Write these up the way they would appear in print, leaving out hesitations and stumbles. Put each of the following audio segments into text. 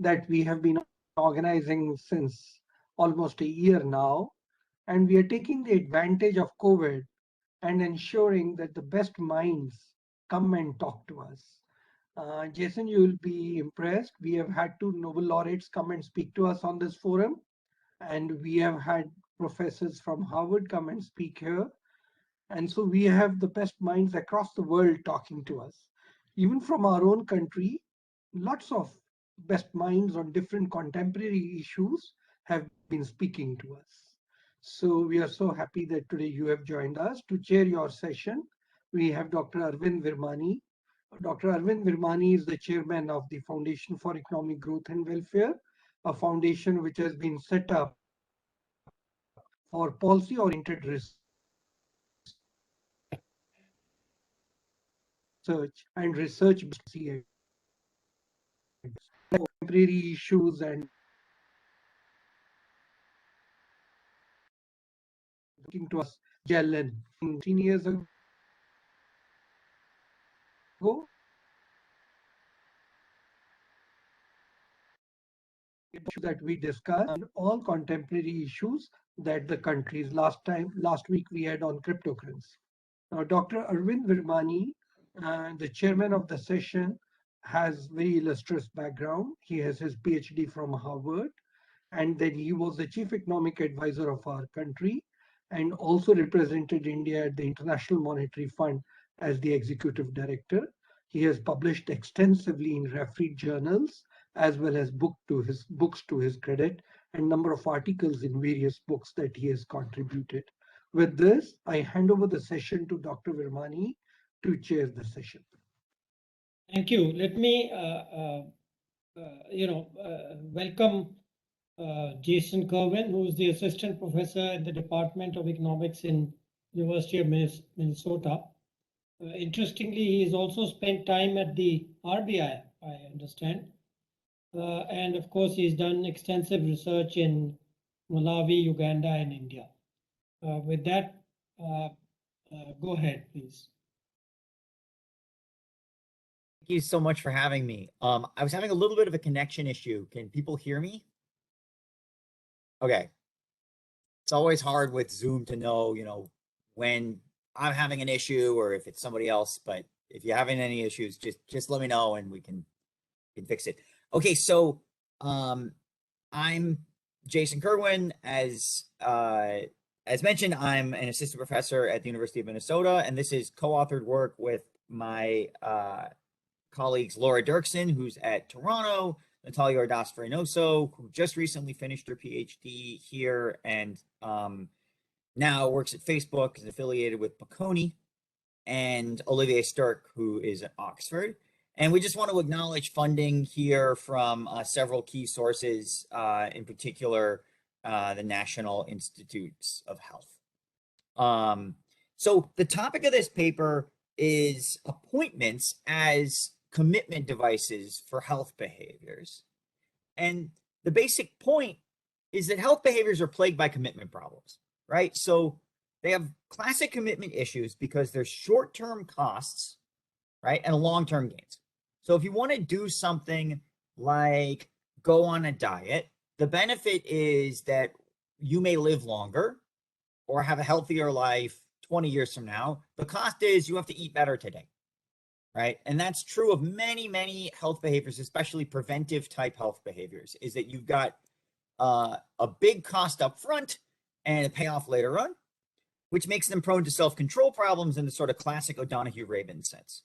that we have been organizing since almost a year now. And we are taking the advantage of COVID and ensuring that the best minds come and talk to us. Jason, you will be impressed. We have had two Nobel laureates come and speak to us on this forum, and we have had professors from Harvard come and speak here. And so we have the best minds across the world talking to us. Even from our own country, lots of best minds on different contemporary issues have been speaking to us. So we are so happy that today you have joined us to chair your session. We have Dr. Arvind Virmani. Dr. Arvind Virmani is the chairman of the Foundation for Economic Growth and Welfare, a foundation which has been set up for policy-oriented research and research-based policy contemporary issues and looking to us Jalen 15 years ago that we discussed and all contemporary issues that the countries last week we had on cryptocurrency. Now, Dr. Arvind Virmani, the chairman of the session, has very illustrious background. He has his PhD from Harvard, and then he was the chief economic advisor of our country and also represented India at the International Monetary Fund as the executive director. He has published extensively in refereed journals as well as books to his credit, and number of articles in various books that he has contributed. With this, I hand over the session to Dr. Virmani to chair the session. Thank you. Let me, welcome Jason Kerwin, who is the assistant professor in the Department of Economics in University of Minnesota. Interestingly, he has also spent time at the RBI, I understand. And of course, he's done extensive research in Malawi, Uganda, and India. With that, go ahead, please. Thank you so much for having me. I was having a little bit of a connection issue. Can people hear me? Okay. It's always hard with Zoom to know, when I'm having an issue or if it's somebody else, but if you're having any issues, just let me know and we can fix it. Okay, so I'm Jason Kerwin. As mentioned, I'm an assistant professor at the University of Minnesota, and this is co-authored work with my colleagues Laura Dirksen, who's at Toronto, Natalia Ordaz-Freynoso, who just recently finished her PhD here and now works at Facebook, is affiliated with Bocconi, and Olivier Sturck, who is at Oxford. And we just want to acknowledge funding here from several key sources, in particular, the National Institutes of Health. So the topic of this paper is appointments as commitment devices for health behaviors. And the basic point is that health behaviors are plagued by commitment problems, right? So they have classic commitment issues because there's short-term costs, right, and long-term gains. So if you want to do something like go on a diet, the benefit is that you may live longer or have a healthier life 20 years from now. The cost is you have to eat better today, right? And that's true of many, many health behaviors, especially preventive type health behaviors, is that you've got a big cost up front and a payoff later on, which makes them prone to self-control problems in the sort of classic O'Donoghue-Rabin sense.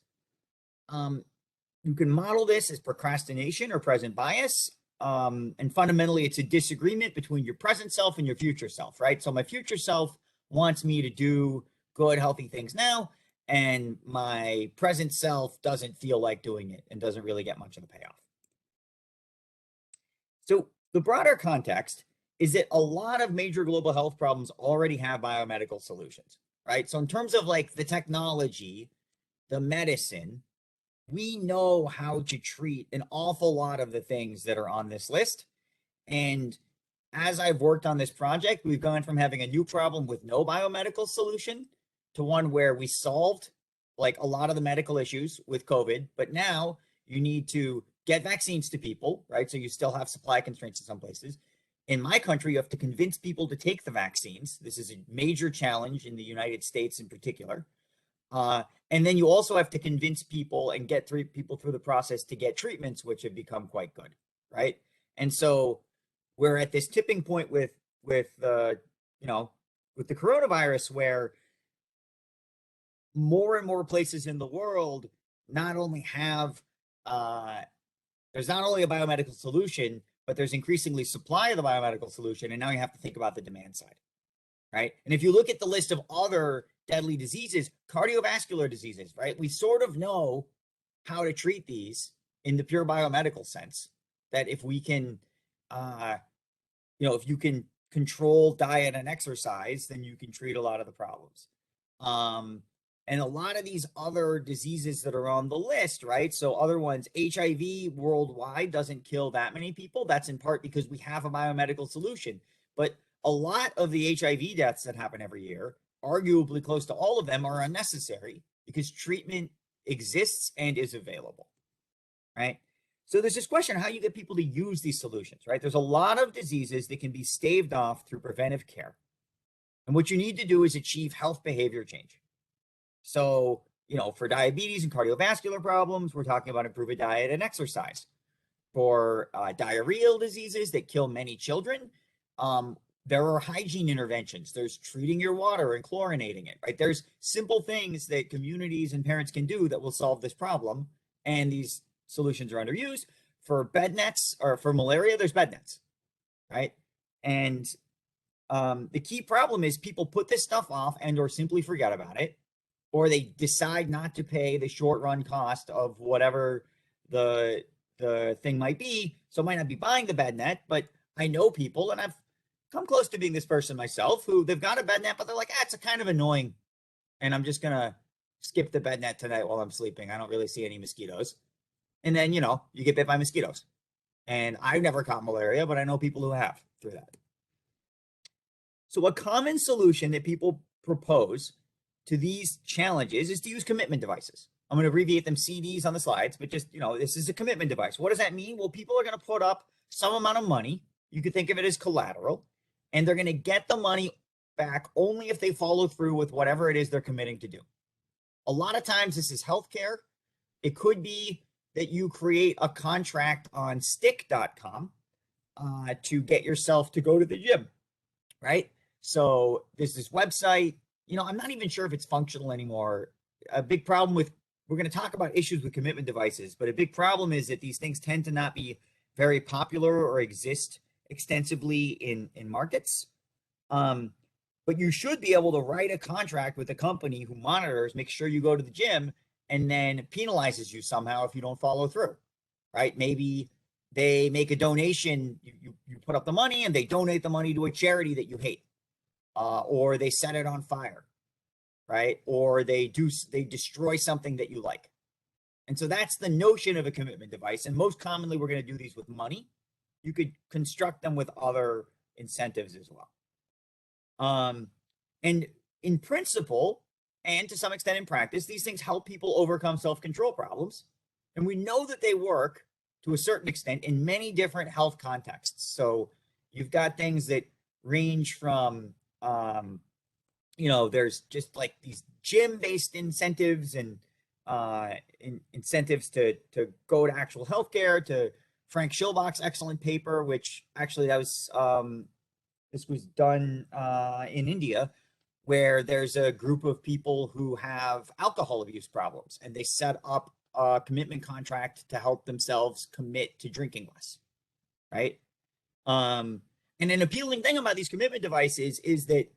You can model this as procrastination or present bias. And fundamentally, it's a disagreement between your present self and your future self, right? So my future self wants me to do good, healthy things now, and my present self doesn't feel like doing it and doesn't really get much of a payoff. So the broader context is that a lot of major global health problems already have biomedical solutions, right? So in terms of like the technology, the medicine, we know how to treat an awful lot of the things that are on this list. And as I've worked on this project, we've gone from having a new problem with no biomedical solution to one where we solved like a lot of the medical issues with COVID, but now you need to get vaccines to people, right? So you still have supply constraints in some places. In my country, you have to convince people to take the vaccines. This is a major challenge in the United States in particular. And then you also have to convince people and get people through the process to get treatments, which have become quite good, right? And so we're at this tipping point with the coronavirus, where more and more places in the world not only have there's not only a biomedical solution, but there's increasingly supply of the biomedical solution, and now you have to think about the demand side, right? And if you look at the list of other deadly diseases, cardiovascular diseases, right? We sort of know how to treat these in the pure biomedical sense, that if we can, if you can control diet and exercise, then you can treat a lot of the problems. And a lot of these other diseases that are on the list, right? So other ones, HIV worldwide doesn't kill that many people. That's in part because we have a biomedical solution. But a lot of the HIV deaths that happen every year, arguably close to all of them, are unnecessary because treatment exists and is available, right? So there's this question of how you get people to use these solutions, right? There's a lot of diseases that can be staved off through preventive care. And what you need to do is achieve health behavior change. So, for diabetes and cardiovascular problems, we're talking about improving diet and exercise. For diarrheal diseases that kill many children, there are hygiene interventions. There's treating your water and chlorinating it, right? There's simple things that communities and parents can do that will solve this problem. And these solutions are underused. For bed nets, or for malaria, there's bed nets, right? And the key problem is people put this stuff off and or simply forget about it, or they decide not to pay the short run cost of whatever the thing might be. So I might not be buying the bed net, but I know people, and I've come close to being this person myself, who they've got a bed net, but they're like, it's a kind of annoying, and I'm just gonna skip the bed net tonight while I'm sleeping. I don't really see any mosquitoes. And then, you get bit by mosquitoes. And I've never caught malaria, but I know people who have through that. So a common solution that people propose to these challenges is to use commitment devices. I'm going to abbreviate them CDs on the slides, but just, this is a commitment device. What does that mean? Well, people are going to put up some amount of money. You could think of it as collateral, and they're going to get the money back only if they follow through with whatever it is they're committing to do. A lot of times this is healthcare. It could be that you create a contract on stick.com to get yourself to go to the gym, right? So there's this website, I'm not even sure if it's functional anymore. A big problem with, we're going to talk about issues with commitment devices, but a big problem is that these things tend to not be very popular or exist extensively in markets. But you should be able to write a contract with a company who monitors, makes sure you go to the gym, and then penalizes you somehow if you don't follow through, right? Maybe they make a donation, you put up the money and they donate the money to a charity that you hate, or they set it on fire, right? Or they destroy something that you like. And so that's the notion of a commitment device. And most commonly, we're going to do these with money. You could construct them with other incentives as well. And in principle, and to some extent in practice, these things help people overcome self-control problems. And we know that they work to a certain extent in many different health contexts. So you've got things that range from, there's just like these gym-based incentives and incentives to go to actual healthcare, to Frank Schilbach's excellent paper, which actually this was done in India, where there's a group of people who have alcohol abuse problems, and they set up a commitment contract to help themselves commit to drinking less, right? And an appealing thing about these commitment devices is that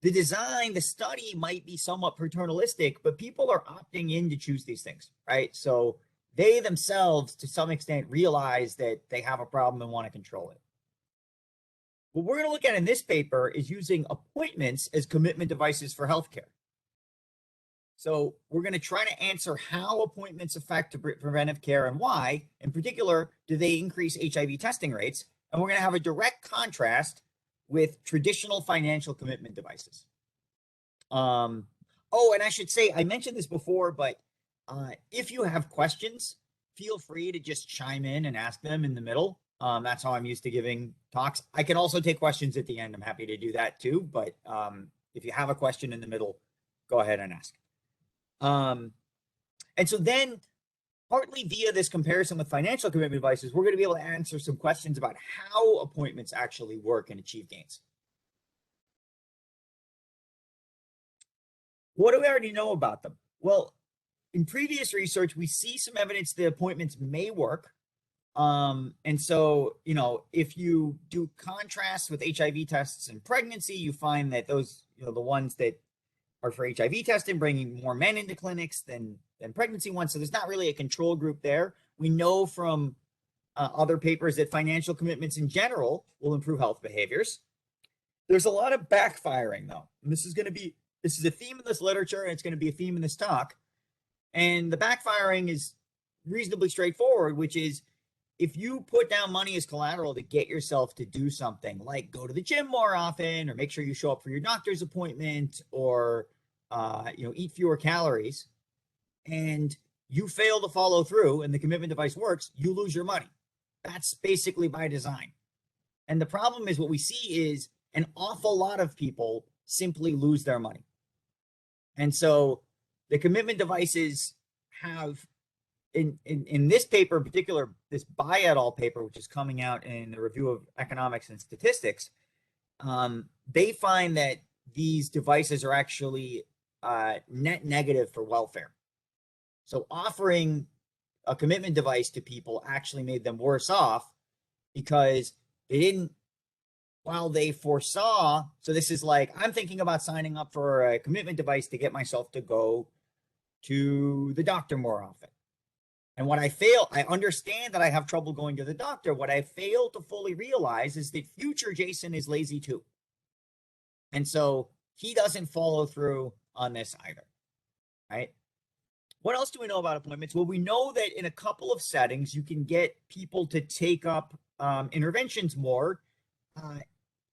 the study might be somewhat paternalistic, but people are opting in to choose these things, right? So they themselves, to some extent, realize that they have a problem and want to control it. What we're going to look at in this paper is using appointments as commitment devices for healthcare. So we're going to try to answer how appointments affect preventive care and why. In particular, do they increase HIV testing rates? And we're going to have a direct contrast with traditional financial commitment devices. And I should say, I mentioned this before, but if you have questions, feel free to just chime in and ask them in the middle. That's how I'm used to giving talks. I can also take questions at the end. I'm happy to do that too. But if you have a question in the middle, go ahead and ask. And so then, partly via this comparison with financial commitment devices, we're going to be able to answer some questions about how appointments actually work and achieve gains. What do we already know about them? Well, in previous research, we see some evidence that appointments may work. And so, you know, if you do contrast with HIV tests and pregnancy, you find that those, you know, the ones that are for HIV testing, bringing more men into clinics than pregnancy ones. So there's not really a control group there. We know from other papers that financial commitments in general will improve health behaviors. There's a lot of backfiring though. And this is a theme in this literature, and it's going to be a theme in this talk. And the backfiring is reasonably straightforward, which is if you put down money as collateral to get yourself to do something like go to the gym more often, or make sure you show up for your doctor's appointment, or you know, eat fewer calories, and you fail to follow through and the commitment device works, you lose your money. That's basically by design. And the problem is what we see is an awful lot of people simply lose their money. And so the commitment devices have, in this paper in particular, this Bai et al. Paper, which is coming out in the Review of Economics and Statistics, they find that these devices are actually net negative for welfare. So offering a commitment device to people actually made them worse off because they didn't, while they foresaw, so this is like, I'm thinking about signing up for a commitment device to get myself to go to the doctor more often. And what I understand that I have trouble going to the doctor. What I fail to fully realize is that future Jason is lazy too. And so he doesn't follow through on this either, right? What else do we know about appointments? Well, we know that in a couple of settings, you can get people to take up interventions more,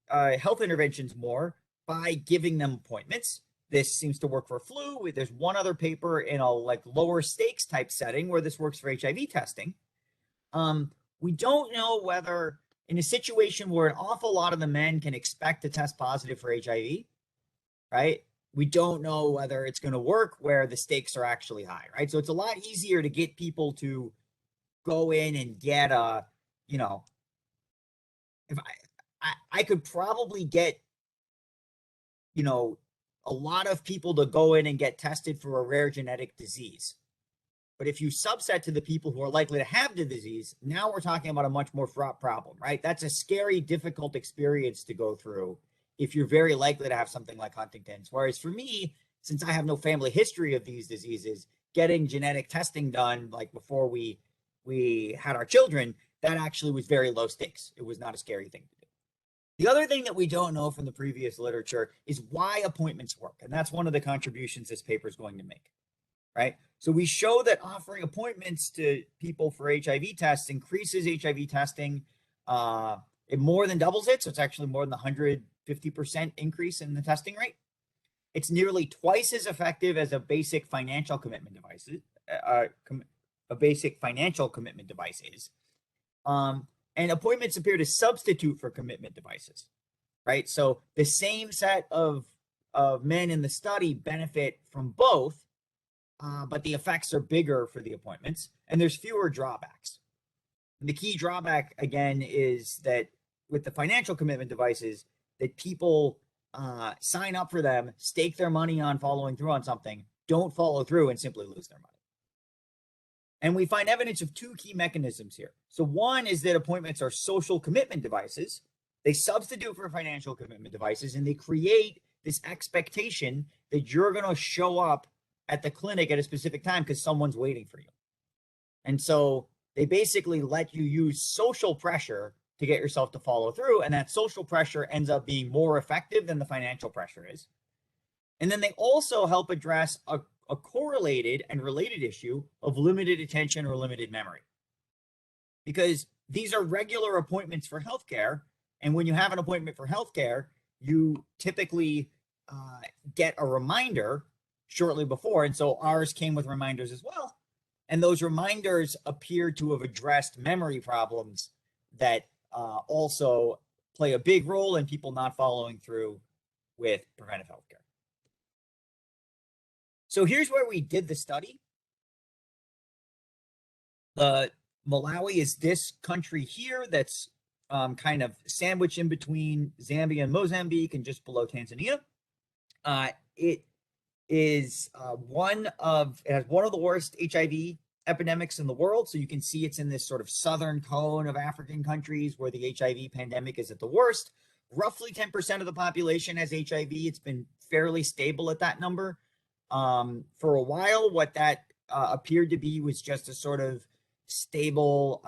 health interventions more by giving them appointments. This seems to work for flu. There's one other paper in a like lower stakes type setting where this works for HIV testing. We don't know whether in a situation where an awful lot of the men can expect to test positive for HIV, right? We don't know whether it's going to work where the stakes are actually high, right? So it's a lot easier to get people to go in and get a, you know, if I could probably get, you know, a lot of people to go in and get tested for a rare genetic disease. But if you subset to the people who are likely to have the disease, now we're talking about a much more fraught problem, right? That's a scary, difficult experience to go through if you're very likely to have something like Huntington's. Whereas for me, since I have no family history of these diseases, getting genetic testing done like before we had our children, that actually was very low stakes. It was not a scary thing to do. The other thing that we don't know from the previous literature is why appointments work. And that's one of the contributions this paper is going to make, right? So we show that offering appointments to people for HIV tests increases HIV testing. It more than doubles it. So it's actually more than the 150% increase in the testing rate. It's nearly twice as effective as a basic financial commitment device is. And appointments appear to substitute for commitment devices, right? So the same set of men in the study benefit from both, but the effects are bigger for the appointments, and there's fewer drawbacks. And the key drawback, again, is that with the financial commitment devices, that people sign up for them, stake their money on following through on something, don't follow through, and simply lose their money. And we find evidence of two key mechanisms here. So one is that appointments are social commitment devices. They substitute for financial commitment devices, and they create this expectation that you're going to show up at the clinic at a specific time because someone's waiting for you. And so they basically let you use social pressure to get yourself to follow through, and that social pressure ends up being more effective than the financial pressure is. And then they also help address a correlated and related issue of limited attention or limited memory. Because these are regular appointments for healthcare, and when you have an appointment for healthcare, you typically get a reminder shortly before, and so ours came with reminders as well. And those reminders appear to have addressed memory problems that also play a big role in people not following through with preventive healthcare. So here's where we did the study. Malawi is this country here that's kind of sandwiched in between Zambia and Mozambique and just below Tanzania. It has one of the worst HIV epidemics in the world. So you can see it's in this sort of southern cone of African countries where the HIV pandemic is at the worst. Roughly 10% of the population has HIV. It's been fairly stable at that number. For a while, what that appeared to be was just a sort of stable,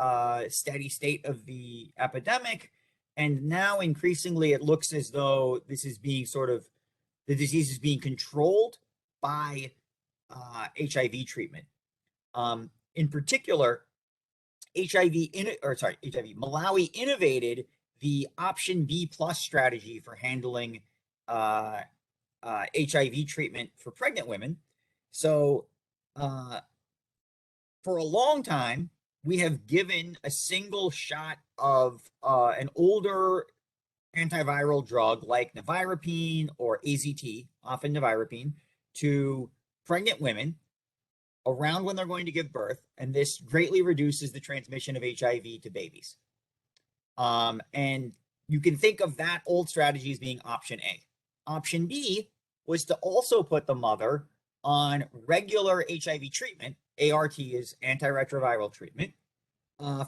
steady state of the epidemic. And now increasingly it looks as though this is being the disease is being controlled by HIV treatment. In particular, Malawi innovated the option B plus strategy for handling HIV treatment for pregnant women. So for a long time, we have given a single shot of an older antiviral drug like nevirapine or AZT, often nevirapine, to pregnant women around when they're going to give birth, and this greatly reduces the transmission of HIV to babies. And you can think of that old strategy as being option A. Option B was to also put the mother on regular HIV treatment. ART is antiretroviral treatment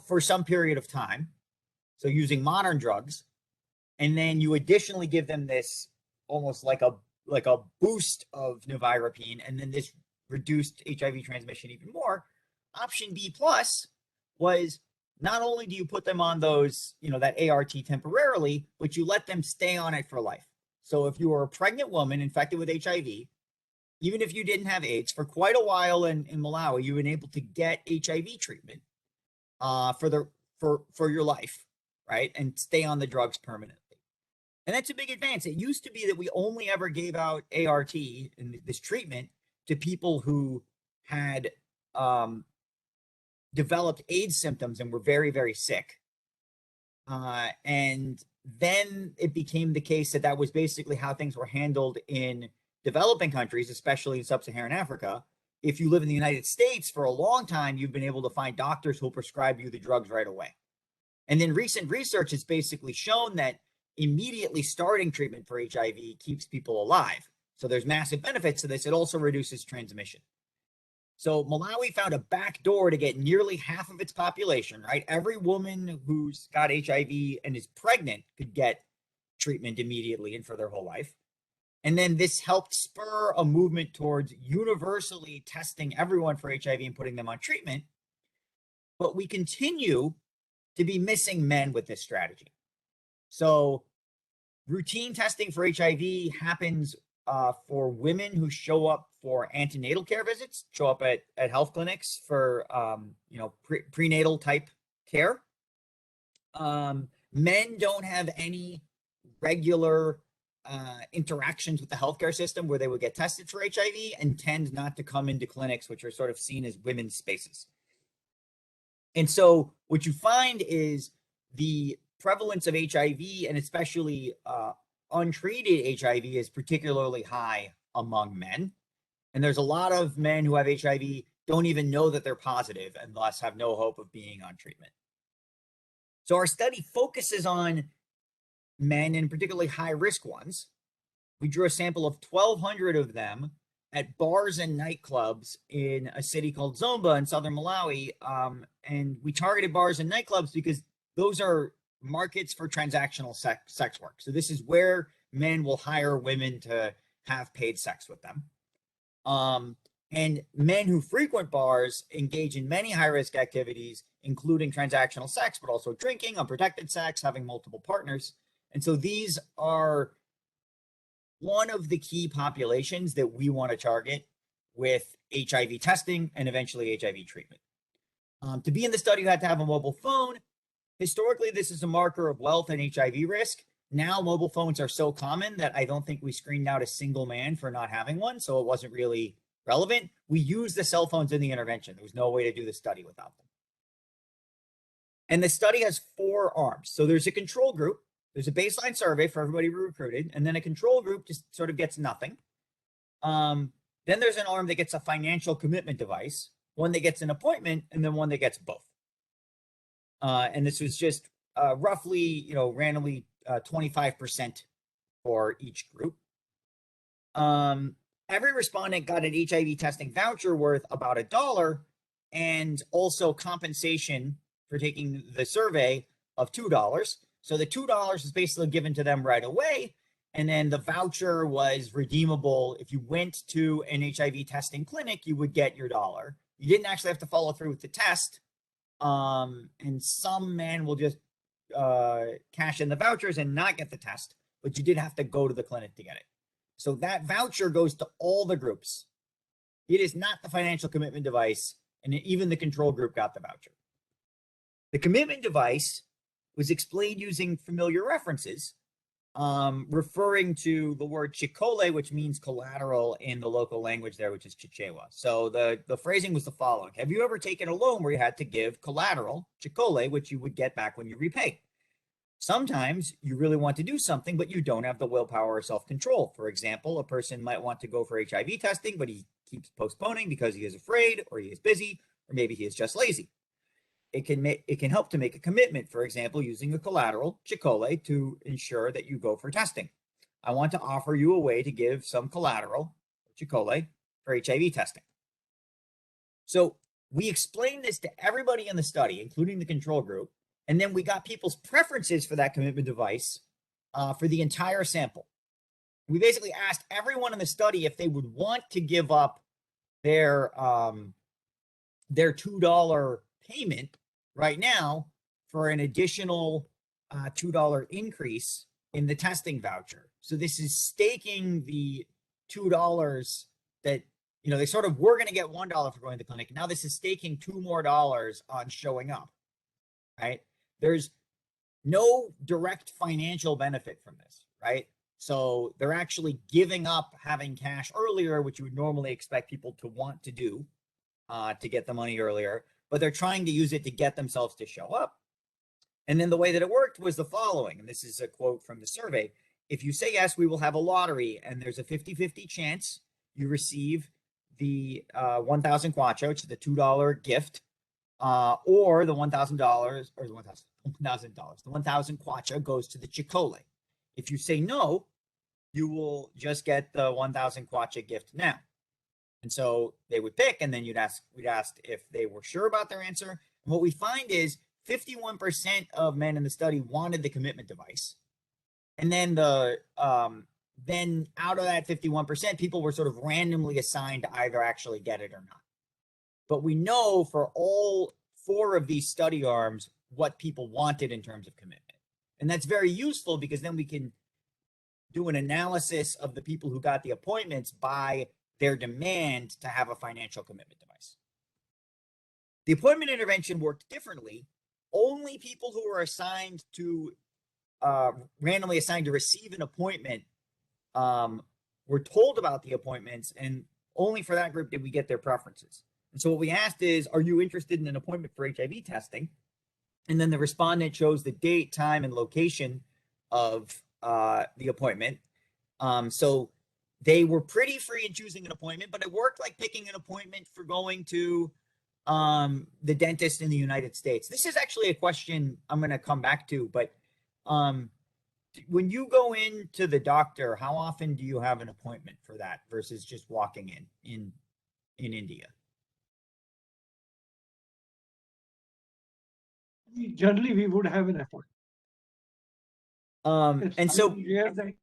for some period of time. So using modern drugs. And then you additionally give them this almost like a boost of nevirapine, and then this reduced HIV transmission even more. Option B plus was not only do you put them on those, that ART temporarily, but you let them stay on it for life. So if you were a pregnant woman infected with HIV, even if you didn't have AIDS, for quite a while in Malawi, you've been able to get HIV treatment for your life, right? And stay on the drugs permanently. And that's a big advance. It used to be that we only ever gave out ART and this treatment to people who had developed AIDS symptoms and were very, very sick. And then it became the case that was basically how things were handled in developing countries, especially in sub-Saharan Africa. If you live in the United States for a long time, you've been able to find doctors who'll prescribe you the drugs right away. And then recent research has basically shown that immediately starting treatment for HIV keeps people alive. So there's massive benefits to this. It also reduces transmission. So Malawi found a back door to get nearly half of its population, right? Every woman who's got HIV and is pregnant could get treatment immediately and for their whole life. And then this helped spur a movement towards universally testing everyone for HIV and putting them on treatment. But we continue to be missing men with this strategy. So routine testing for HIV happens for women who show up for antenatal care visits, show up at health clinics for prenatal type care. Men don't have any regular interactions with the healthcare system where they would get tested for HIV and tend not to come into clinics, which are sort of seen as women's spaces. And so what you find is the prevalence of HIV, and especially untreated HIV, is particularly high among men. And there's a lot of men who have HIV don't even know that they're positive and thus have no hope of being on treatment. So our study focuses on men, and particularly high-risk ones. We drew a sample of 1,200 of them at bars and nightclubs in a city called Zomba in southern Malawi. And we targeted bars and nightclubs because those are markets for transactional sex work. So this is where men will hire women to have paid sex with them. And men who frequent bars engage in many high-risk activities, including transactional sex, but also drinking, unprotected sex, having multiple partners. And so these are one of the key populations that we want to target with HIV testing and eventually HIV treatment. To be in the study, you had to have a mobile phone. Historically, this is a marker of wealth and HIV risk. Now, mobile phones are so common that I don't think we screened out a single man for not having one, so it wasn't really relevant. We use the cell phones in the intervention. There was no way to do the study without them. And the study has 4 arms. So there's a control group. There's a baseline survey for everybody we recruited. And then a control group just sort of gets nothing. Then there's an arm that gets a financial commitment device, one that gets an appointment, and then one that gets both. And this was just roughly, randomly 25% for each group. Every respondent got an HIV testing voucher worth about $1 and also compensation for taking the survey of $2. So the $2 is basically given to them right away. And then the voucher was redeemable. If you went to an HIV testing clinic, you would get your $1. You didn't actually have to follow through with the test. And some men will just cash in the vouchers and not get the test, but you did have to go to the clinic to get it. So that voucher goes to all the groups. It is not the financial commitment device, and even the control group got the voucher. The commitment device was explained using familiar references, referring to the word chikole, which means collateral in the local language there, which is Chichewa. So the phrasing was the following. Have you ever taken a loan where you had to give collateral, chikole, which you would get back when you repay? Sometimes you really want to do something, but you don't have the willpower or self-control. For example, a person might want to go for HIV testing, but he keeps postponing because he is afraid, or he is busy, or maybe he is just lazy. It can help to make a commitment, for example, using a collateral, chikole, to ensure that you go for testing. I want to offer you a way to give some collateral, chikole, for HIV testing. So we explained this to everybody in the study, including the control group, and then we got people's preferences for that commitment device for the entire sample. We basically asked everyone in the study if they would want to give up their $2 payment right now for an additional $2 increase in the testing voucher. So this is staking the $2 that, they sort of were going to get $1 for going to the clinic. Now this is staking $2 more on showing up, right? There's no direct financial benefit from this, right? So they're actually giving up having cash earlier, which you would normally expect people to want to do to get the money earlier, but they're trying to use it to get themselves to show up. And then the way that it worked was the following, and this is a quote from the survey. If you say yes, we will have a lottery, and there's a 50-50 chance you receive the 1,000 kwacha, which is the $2 gift, or the $1,000, or the $1,000. The 1,000 kwacha goes to the chikole. If you say no, you will just get the 1,000 kwacha gift now. And so they would pick, and then we'd ask if they were sure about their answer. And what we find is 51% of men in the study wanted the commitment device. And then then out of that 51%, people were sort of randomly assigned to either actually get it or not. But we know for all 4 of these study arms what people wanted in terms of commitment. And that's very useful because then we can do an analysis of the people who got the appointments by their demand to have a financial commitment device. The appointment intervention worked differently. Only people who were assigned to, randomly assigned to receive an appointment were told about the appointments, and only for that group did we get their preferences. And so what we asked is, are you interested in an appointment for HIV testing? And then the respondent chose the date, time, and location of the appointment. So they were pretty free in choosing an appointment, but it worked like picking an appointment for going to the dentist in the United States. This is actually a question I'm going to come back to, but when you go into the doctor, how often do you have an appointment for that versus just walking in India? Generally, we would have an effort. And so that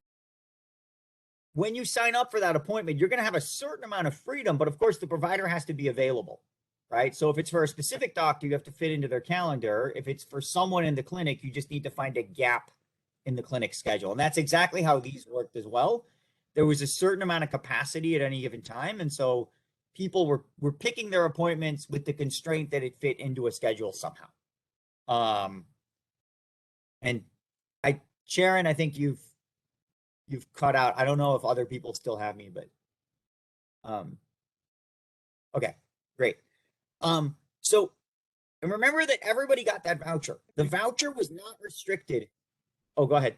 when you sign up for that appointment, you're going to have a certain amount of freedom, but of course the provider has to be available, right? So if it's for a specific doctor, you have to fit into their calendar. If it's for someone in the clinic, you just need to find a gap in the clinic schedule. And that's exactly how these worked as well. There was a certain amount of capacity at any given time. And so people were picking their appointments with the constraint that it fit into a schedule somehow. And Sharon, I think you've cut out. I don't know if other people still have me, but Okay, great. So, and remember that everybody got that voucher. The voucher was not restricted. Oh, go ahead.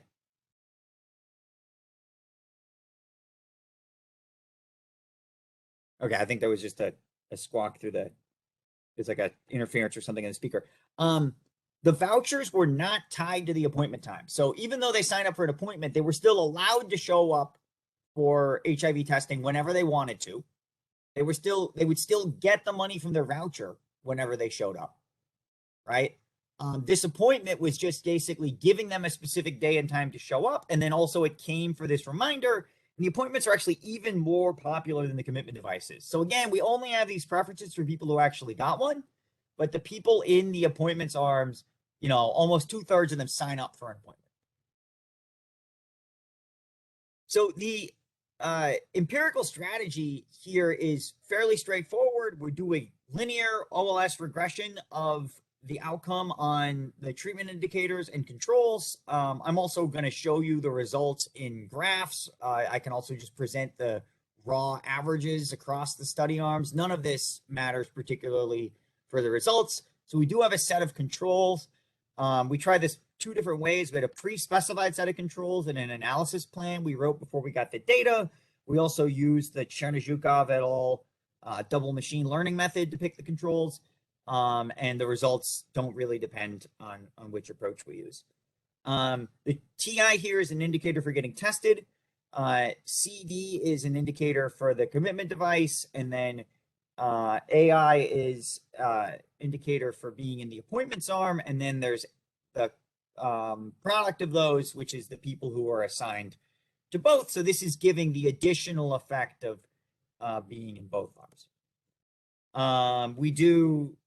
Okay, I think there was just a squawk through the, it's like a interference or something in the speaker. The vouchers were not tied to the appointment time. So even though they signed up for an appointment, they were still allowed to show up for HIV testing whenever they wanted to. They would still get the money from their voucher whenever they showed up, right? This appointment was just basically giving them a specific day and time to show up. And then also it came for this reminder. And the appointments are actually even more popular than the commitment devices. So again, we only have these preferences for people who actually got one, but the people in the appointments arms, you know, almost 2/3 of them sign up for an appointment. So the empirical strategy here is fairly straightforward. We do a linear OLS regression of the outcome on the treatment indicators and controls. I'm also going to show you the results in graphs. I can also just present the raw averages across the study arms. None of this matters particularly for the results. So we do have a set of controls. We tried this 2 different ways. We had a pre-specified set of controls and an analysis plan we wrote before we got the data. We also used the Chernozhukov et al. Double machine learning method to pick the controls. And the results don't really depend on which approach we use. The TI here is an indicator for getting tested. CD is an indicator for the commitment device. And then AI is indicator for being in the appointments arm. And then there's the product of those, which is the people who are assigned to both. So this is giving the additional effect of being in both arms. We do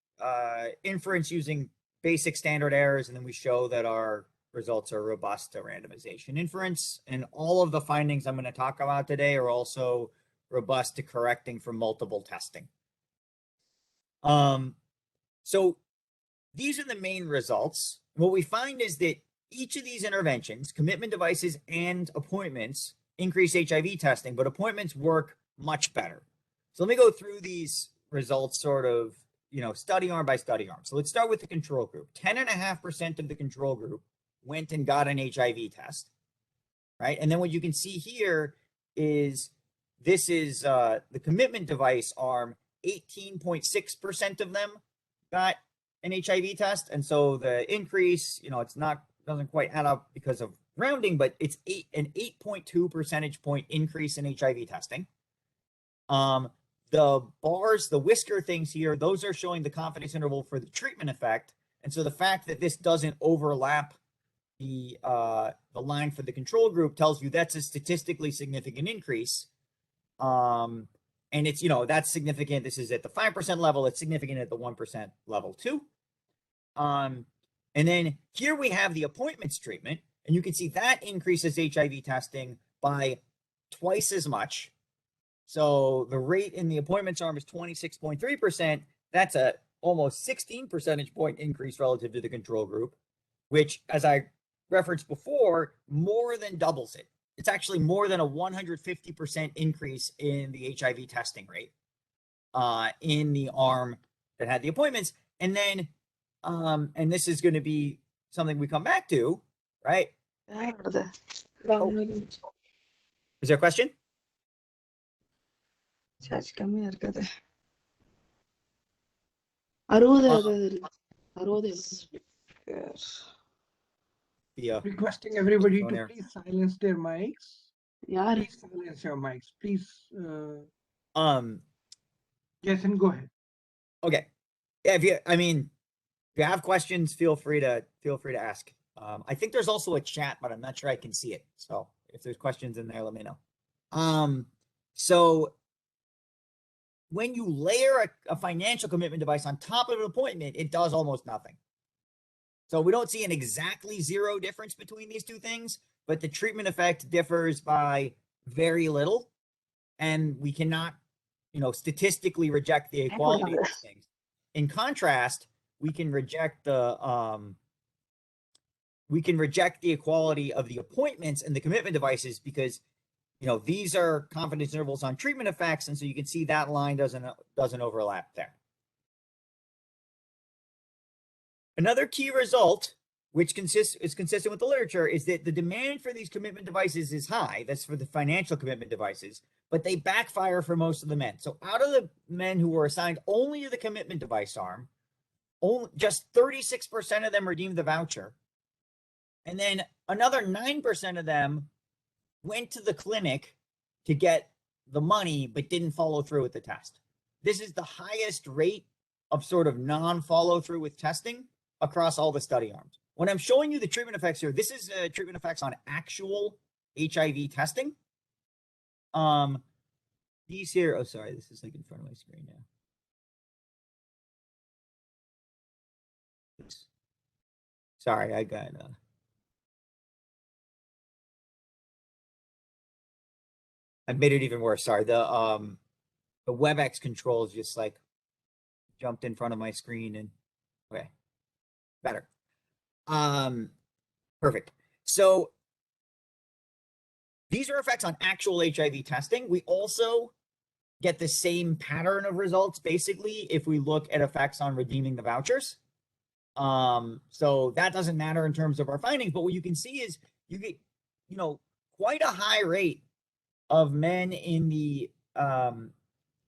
inference using basic standard errors, and then we show that our results are robust to randomization inference. And all of the findings I'm going to talk about today are also robust to correcting for multiple testing. So these are the main results. What we find is that each of these interventions, commitment devices and appointments, increase HIV testing, but appointments work much better. So let me go through these results sort of, you know, study arm by study arm. So let's start with the control group. 10.5% of the control group went and got an HIV test, right? And then what you can see here is this is the commitment device arm. 18.6% of them got an HIV test. And so the increase, you know, doesn't quite add up because of rounding, but it's an 8.2 percentage point increase in HIV testing. The bars, the whisker things here, those are showing the confidence interval for the treatment effect. And so the fact that this doesn't overlap the line for the control group tells you that's a statistically significant increase. And it's, you know, that's significant. This is at the 5% level. It's significant at the 1% level too. And then here we have the appointments treatment, and you can see that increases HIV testing by twice as much. So the rate in the appointments arm is 26.3%. That's a almost 16 percentage point increase relative to the control group, which, as I referenced before, more than doubles it. It's actually more than a 150% increase in the HIV testing rate in the arm that had the appointments. And then, and this is going to be something we come back to, right? Oh. Is there a question? Requesting everybody to please silence their mics. Please silence your mics. Please. Jason, go ahead. Okay. Yeah. If you have questions, feel free to ask. I think there's also a chat, but I'm not sure I can see it. So if there's questions in there, let me know. So when you layer a financial commitment device on top of an appointment, it does almost nothing. So we don't see an exactly zero difference between these two things, but the treatment effect differs by very little, and we cannot, you know, statistically reject the equality of these things. In contrast, we can reject the equality of the appointments and the commitment devices, because these are confidence intervals on treatment effects, and so you can see that line doesn't overlap there. Another key result, which is consistent with the literature, is that the demand for these commitment devices is high. That's for the financial commitment devices, but they backfire for most of the men. So out of the men who were assigned only to the commitment device arm, just 36% of them redeemed the voucher. And then another 9% of them went to the clinic to get the money, but didn't follow through with the test. This is the highest rate of sort of non-follow through with testing across all the study arms. When I'm showing you the treatment effects here, this is treatment effects on actual HIV testing. These here, oh, sorry, this is like in front of my screen now. Oops. Sorry, I got I made it even worse. Sorry, the WebEx controls just like jumped in front of my screen and okay, better. Perfect. So these are effects on actual HIV testing. We also get the same pattern of results basically if we look at effects on redeeming the vouchers. So that doesn't matter in terms of our findings, but what you can see is you get, quite a high rate of men in the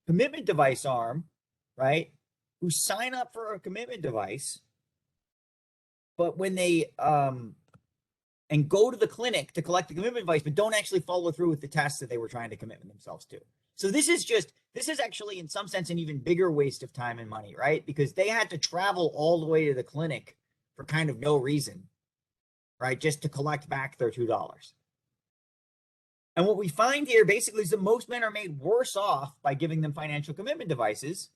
commitment device arm, right, who sign up for a commitment device, but when they and go to the clinic to collect the commitment device, but don't actually follow through with the tests that they were trying to commit themselves to. So this is actually in some sense an even bigger waste of time and money, right? Because they had to travel all the way to the clinic for kind of no reason, right? Just to collect back their $2. And what we find here basically is that most men are made worse off by giving them financial commitment devices,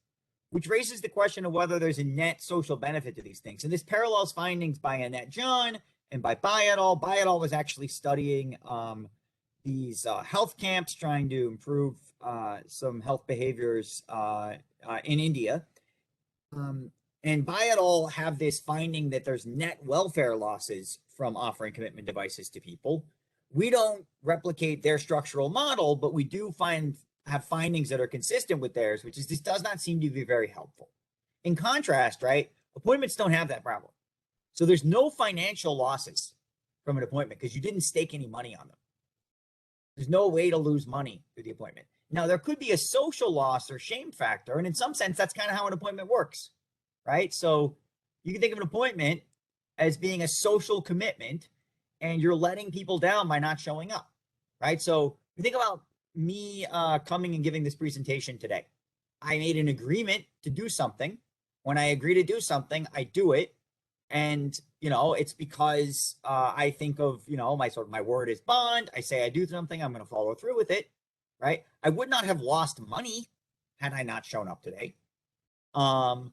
which raises the question of whether there's a net social benefit to these things. And this parallels findings by Annette John and by Bai et al. Bai et al. Was actually studying these health camps trying to improve some health behaviors in India. And Bai et al. Have this finding that there's net welfare losses from offering commitment devices to people. We don't replicate their structural model, but we do have findings that are consistent with theirs, which is this does not seem to be very helpful. In contrast, right, appointments don't have that problem. So there's no financial losses from an appointment because you didn't stake any money on them. There's no way to lose money through the appointment. Now, there could be a social loss or shame factor, and in some sense, that's kind of how an appointment works, right? So you can think of an appointment as being a social commitment, and you're letting people down by not showing up, right? So you think about me coming and giving this presentation today. I made an agreement to do something. When I agree to do something, I do it. And, it's because I think of, my word is bond. I say I do something, I'm going to follow through with it, right? I would not have lost money had I not shown up today. And,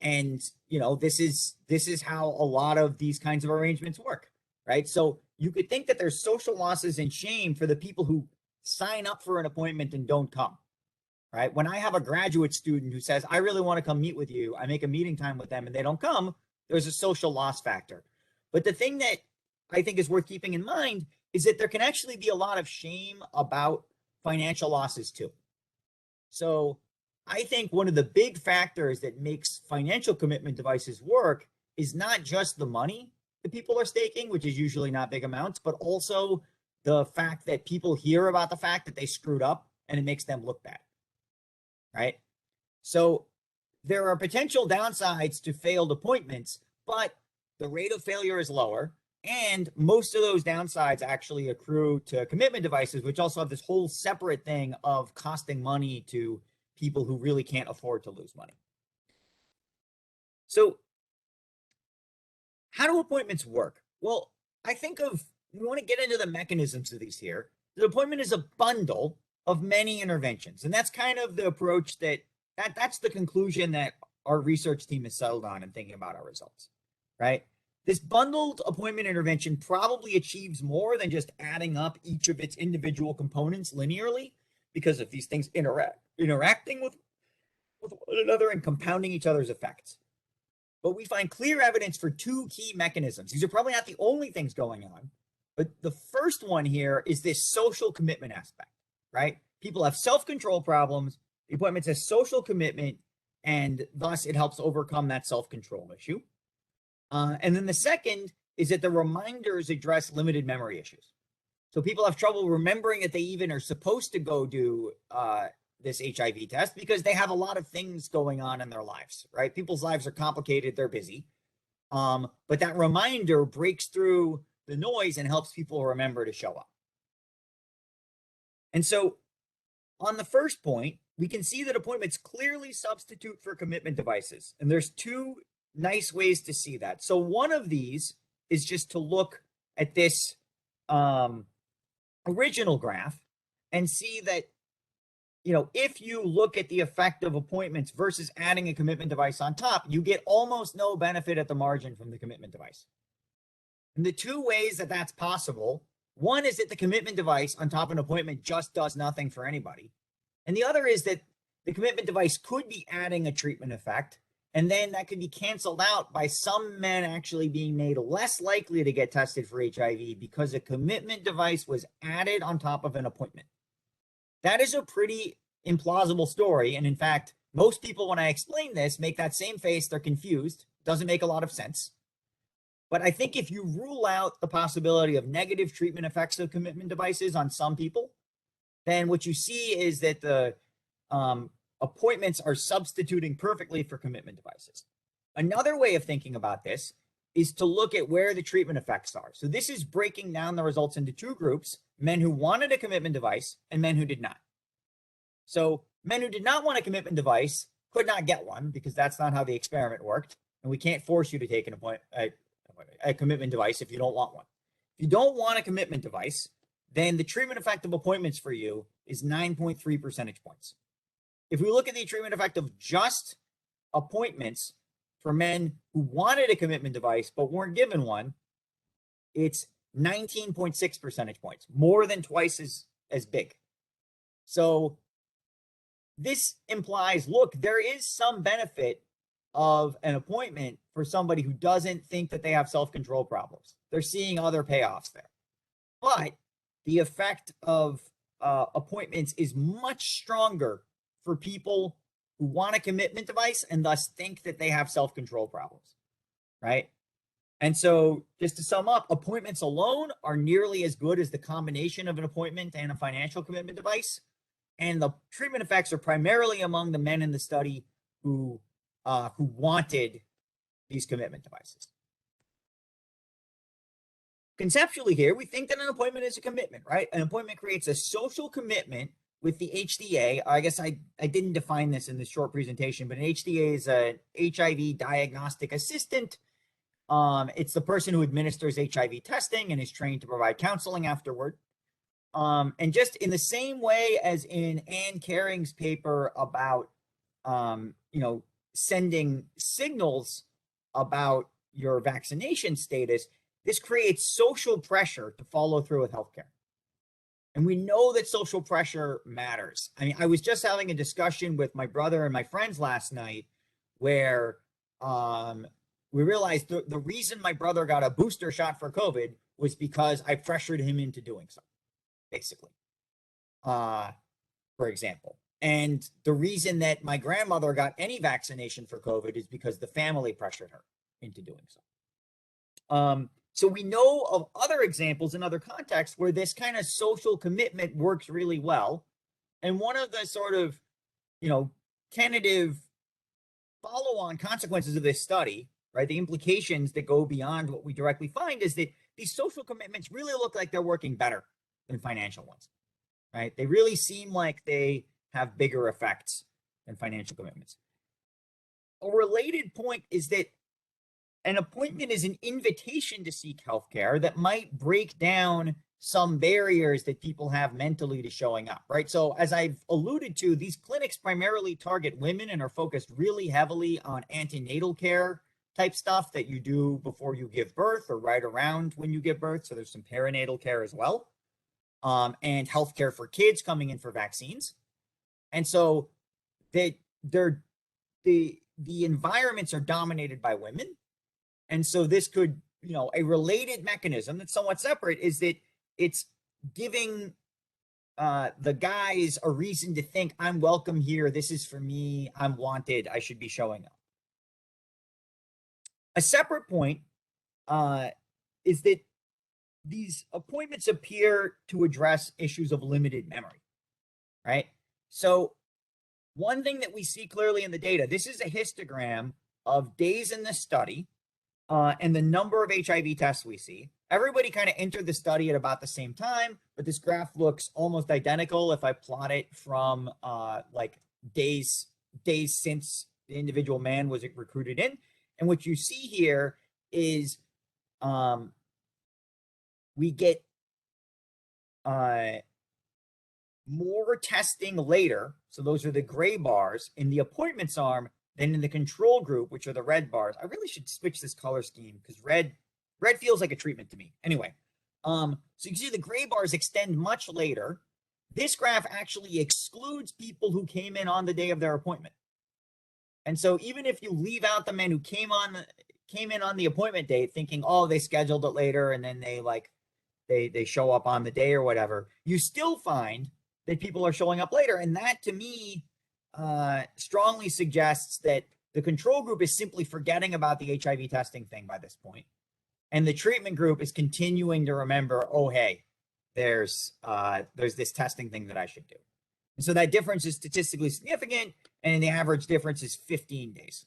this is how a lot of these kinds of arrangements work, right? So you could think that there's social losses and shame for the people who sign up for an appointment and don't come, right? When I have a graduate student who says, I really want to come meet with you, I make a meeting time with them and they don't come, there's a social loss factor. But the thing that I think is worth keeping in mind is that there can actually be a lot of shame about financial losses too. So I think one of the big factors that makes financial commitment devices work is not just the money that people are staking, which is usually not big amounts, but also the fact that people hear about the fact that they screwed up and it makes them look bad, right? So there are potential downsides to failed appointments, but the rate of failure is lower. And most of those downsides actually accrue to commitment devices, which also have this whole separate thing of costing money to people who really can't afford to lose money. So how do appointments work? Well, we want to get into the mechanisms of these here. The appointment is a bundle of many interventions. And that's kind of the approach that's the conclusion that our research team has settled on in thinking about our results, right? This bundled appointment intervention probably achieves more than just adding up each of its individual components linearly, because of these things interacting with one another and compounding each other's effects. But we find clear evidence for two key mechanisms. These are probably not the only things going on, But the first one here is this social commitment aspect, right? People have self-control problems. The appointment says social commitment, and thus it helps overcome that self-control issue. And then the second is that the reminders address limited memory issues. So people have trouble remembering that they even are supposed to go do this HIV test because they have a lot of things going on in their lives, right? People's lives are complicated, they're busy. But that reminder breaks through the noise and helps people remember to show up. And so on the first point, we can see that appointments clearly substitute for commitment devices. And there's two nice ways to see that. So one of these is just to look at this original graph and see that, you know, if you look at the effect of appointments versus adding a commitment device on top, you get almost no benefit at the margin from the commitment device. And the two ways that that's possible, one is that the commitment device on top of an appointment just does nothing for anybody. And the other is that the commitment device could be adding a treatment effect, and then that could be canceled out by some men actually being made less likely to get tested for HIV because a commitment device was added on top of an appointment. That is a pretty implausible story. And in fact, most people, when I explain this, make that same face. They're confused. Doesn't make a lot of sense. But I think if you rule out the possibility of negative treatment effects of commitment devices on some people, then what you see is that the appointments are substituting perfectly for commitment devices. Another way of thinking about this is to look at where the treatment effects are. So this is breaking down the results into two groups, men who wanted a commitment device and men who did not. So men who did not want a commitment device could not get one because that's not how the experiment worked. And we can't force you to take a commitment device if you don't want one. If you don't want a commitment device, then the treatment effect of appointments for you is 9.3 percentage points. If we look at the treatment effect of just appointments for men who wanted a commitment device but weren't given one, it's 19.6 percentage points, more than twice as big. So this implies, look, there is some benefit of an appointment for somebody who doesn't think that they have self-control problems. They're seeing other payoffs there. But the effect of appointments is much stronger for people who want a commitment device and thus think that they have self-control problems, right? And so just to sum up, appointments alone are nearly as good as the combination of an appointment and a financial commitment device. And the treatment effects are primarily among the men in the study who wanted these commitment devices. Conceptually here, we think that an appointment is a commitment, right? An appointment creates a social commitment with the HDA. I guess I didn't define this in this short presentation, but an HDA is an HIV diagnostic assistant. It's the person who administers HIV testing and is trained to provide counseling afterward. And just in the same way as in Ann Caring's paper about, sending signals about your vaccination status, this creates social pressure to follow through with healthcare. And we know that social pressure matters. I mean, I was just having a discussion with my brother and my friends last night where we realized the reason my brother got a booster shot for COVID was because I pressured him into doing so, basically, for example. And the reason that my grandmother got any vaccination for COVID is because the family pressured her into doing so. So we know of other examples in other contexts where this kind of social commitment works really well. And one of the sort of, tentative follow-on consequences of this study, right, the implications that go beyond what we directly find is that these social commitments really look like they're working better than financial ones, right? They really seem like they have bigger effects than financial commitments. A related point is that an appointment is an invitation to seek healthcare that might break down some barriers that people have mentally to showing up, right? So as I've alluded to, these clinics primarily target women and are focused really heavily on antenatal care type stuff that you do before you give birth or right around when you give birth. So there's some perinatal care as well, and healthcare for kids coming in for vaccines. And so the environments are dominated by women. And so this could a related mechanism that's somewhat separate is that it's giving the guys a reason to think I'm welcome here. This is for me. I'm wanted. I should be showing up. A separate point is that these appointments appear to address issues of limited memory, right? So one thing that we see clearly in the data, this is a histogram of days in the study and the number of HIV tests we see. Everybody kind of entered the study at about the same time, but this graph looks almost identical if I plot it from like days since the individual man was recruited in. And what you see here is we get more testing later. So those are the gray bars in the appointments arm than in the control group, which are the red bars. I really should switch this color scheme because red feels like a treatment to me. Anyway, so you can see the gray bars extend much later. This graph actually excludes people who came in on the day of their appointment. And so even if you leave out the men who came in on the appointment date thinking, oh, they scheduled it later and then they show up on the day or whatever, you still find that people are showing up later. And that to me strongly suggests that the control group is simply forgetting about the HIV testing thing by this point. And the treatment group is continuing to remember, oh, hey, there's this testing thing that I should do. And so that difference is statistically significant, and the average difference is 15 days.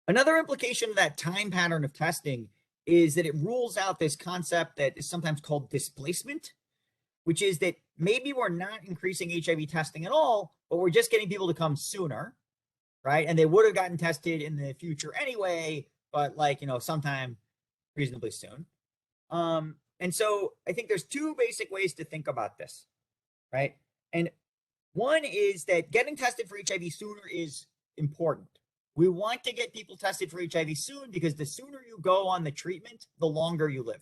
Another implication of that time pattern of testing is that it rules out this concept that is sometimes called displacement, which is that maybe we're not increasing HIV testing at all, but we're just getting people to come sooner, right? And they would have gotten tested in the future anyway, but sometime reasonably soon. And so I think there's two basic ways to think about this, right? And one is that getting tested for HIV sooner is important. We want to get people tested for HIV soon because the sooner you go on the treatment, the longer you live.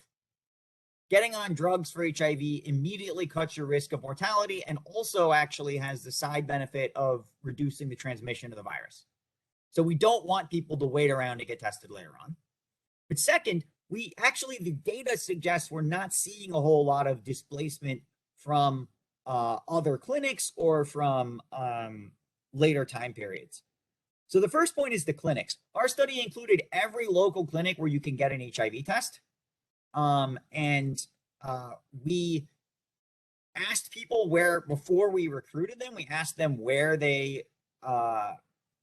Getting on drugs for HIV immediately cuts your risk of mortality and also actually has the side benefit of reducing the transmission of the virus. So we don't want people to wait around to get tested later on. But second, the data suggests we're not seeing a whole lot of displacement from other clinics or from later time periods. So the first point is the clinics. Our study included every local clinic where you can get an HIV test. We asked people before we recruited them, we asked them where they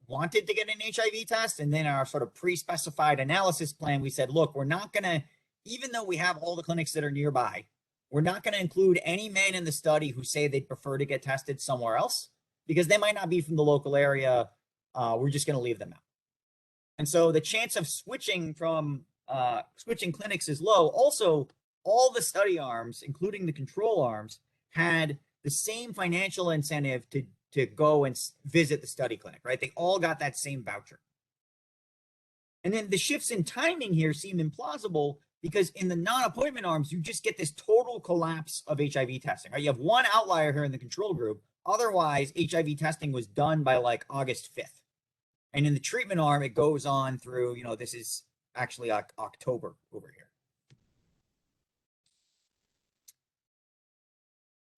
wanted to get an HIV test. And then our sort of pre-specified analysis plan, we said, look, we're not going to, even though we have all the clinics that are nearby, we're not going to include any men in the study who say they'd prefer to get tested somewhere else because they might not be from the local area. We're just going to leave them out. And so the chance of switching clinics is low. Also, all the study arms, including the control arms, had the same financial incentive to go and visit the study clinic, right? They all got that same voucher. And then the shifts in timing here seem implausible because in the non-appointment arms, you just get this total collapse of HIV testing, right? You have one outlier here in the control group. Otherwise, HIV testing was done by like August 5th. And in the treatment arm, it goes on through, this is actually October over here.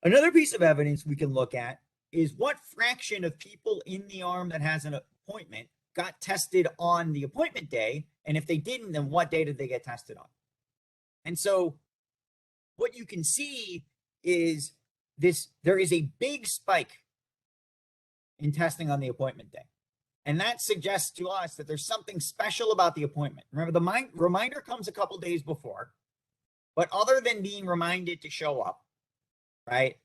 Another piece of evidence we can look at is what fraction of people in the arm that has an appointment got tested on the appointment day, and if they didn't, then what day did they get tested on? And so what you can see is there is a big spike in testing on the appointment day. And that suggests to us that there's something special about the appointment. Remember, the reminder comes a couple days before, but other than being reminded to show up, right?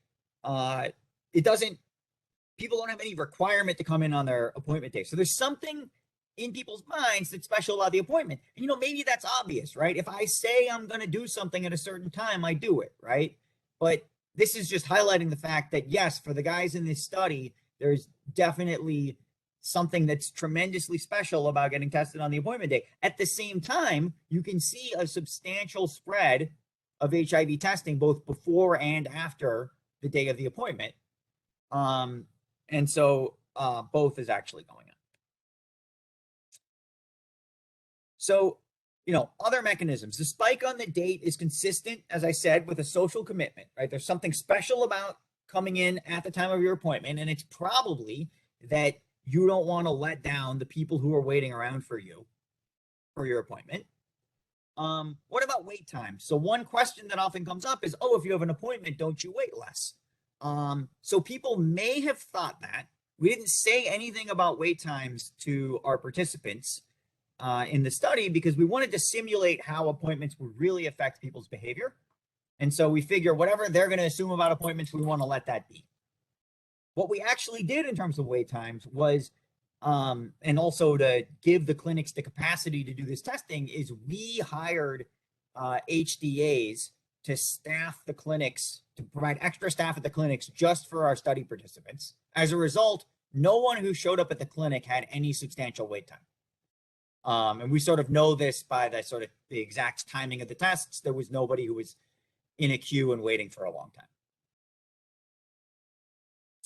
People don't have any requirement to come in on their appointment day. So there's something in people's minds that's special about the appointment. And, maybe that's obvious, right? If I say I'm going to do something at a certain time, I do it, right? But this is just highlighting the fact that, yes, for the guys in this study, there's definitely something that's tremendously special about getting tested on the appointment day. At the same time, you can see a substantial spread of HIV testing both before and after the day of the appointment. And so both is actually going on. So, other mechanisms. The spike on the date is consistent, as I said, with a social commitment, right? There's something special about coming in at the time of your appointment, and it's probably that you don't want to let down the people who are waiting around for you for your appointment. What about wait time? So one question that often comes up is, oh, if you have an appointment, don't you wait less? So people may have thought that. We didn't say anything about wait times to our participants in the study because we wanted to simulate how appointments would really affect people's behavior. And so we figure whatever they're going to assume about appointments, we want to let that be. What we actually did in terms of wait times was, and also to give the clinics the capacity to do this testing, is we hired HDAs to staff the clinics, to provide extra staff at the clinics just for our study participants. As a result, no one who showed up at the clinic had any substantial wait time. And we sort of know this by the exact timing of the tests. There was nobody who was in a queue and waiting for a long time.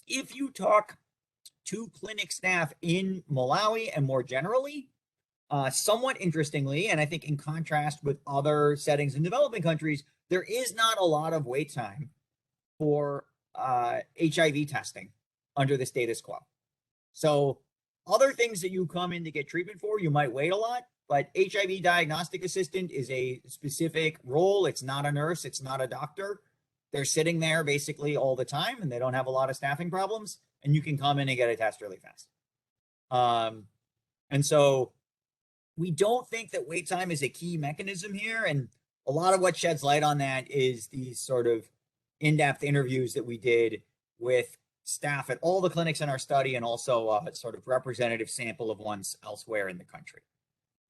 If you talk to clinic staff in Malawi and more generally, somewhat interestingly, and I think in contrast with other settings in developing countries, there is not a lot of wait time for HIV testing under the status quo. So other things that you come in to get treatment for, you might wait a lot, but HIV diagnostic assistant is a specific role. It's not a nurse. It's not a doctor. They're sitting there basically all the time and they don't have a lot of staffing problems, and you can come in and get a test really fast. And so we don't think that wait time is a key mechanism here. And a lot of what sheds light on that is these sort of in-depth interviews that we did with staff at all the clinics in our study and also a sort of representative sample of ones elsewhere in the country.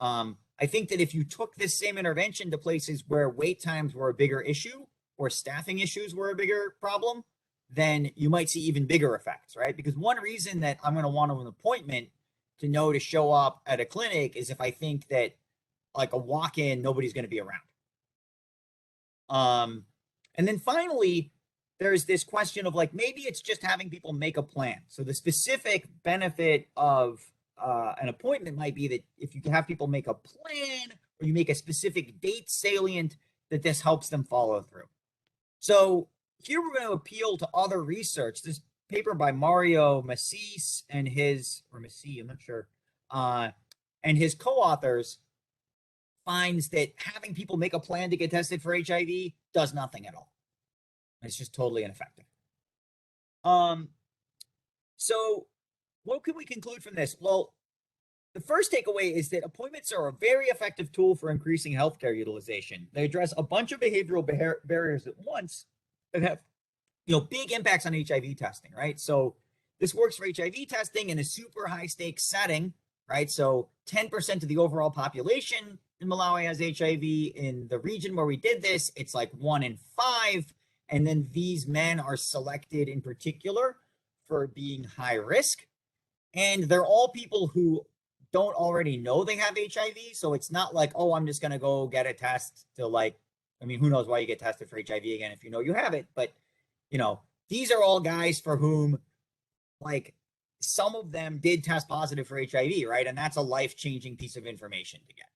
I think that if you took this same intervention to places where wait times were a bigger issue or staffing issues were a bigger problem, then you might see even bigger effects, right? Because one reason that I'm going to want an appointment to know to show up at a clinic is if I think that like a walk-in, nobody's going to be around. And then finally, there's this question of like, maybe it's just having people make a plan. So the specific benefit of an appointment might be that if you can have people make a plan or you make a specific date salient, that this helps them follow through. So here we're going to appeal to other research. This paper by Mario Massis and his, or Massi, I'm not sure, and his co-authors finds that having people make a plan to get tested for HIV does nothing at all. It's just totally ineffective. So what can we conclude from this? Well, the first takeaway is that appointments are a very effective tool for increasing healthcare utilization. They address a bunch of behavioral barriers at once that have, big impacts on HIV testing, right? So this works for HIV testing in a super high stakes setting, right? So 10% of the overall population in Malawi has HIV. In the region where we did this, it's like 1 in 5. And then these men are selected in particular for being high risk. And they're all people who don't already know they have HIV. So it's not like, oh, I'm just going to go get a test to who knows why you get tested for HIV again if you know you have it. But, these are all guys for whom, some of them did test positive for HIV, right? And that's a life-changing piece of information to get.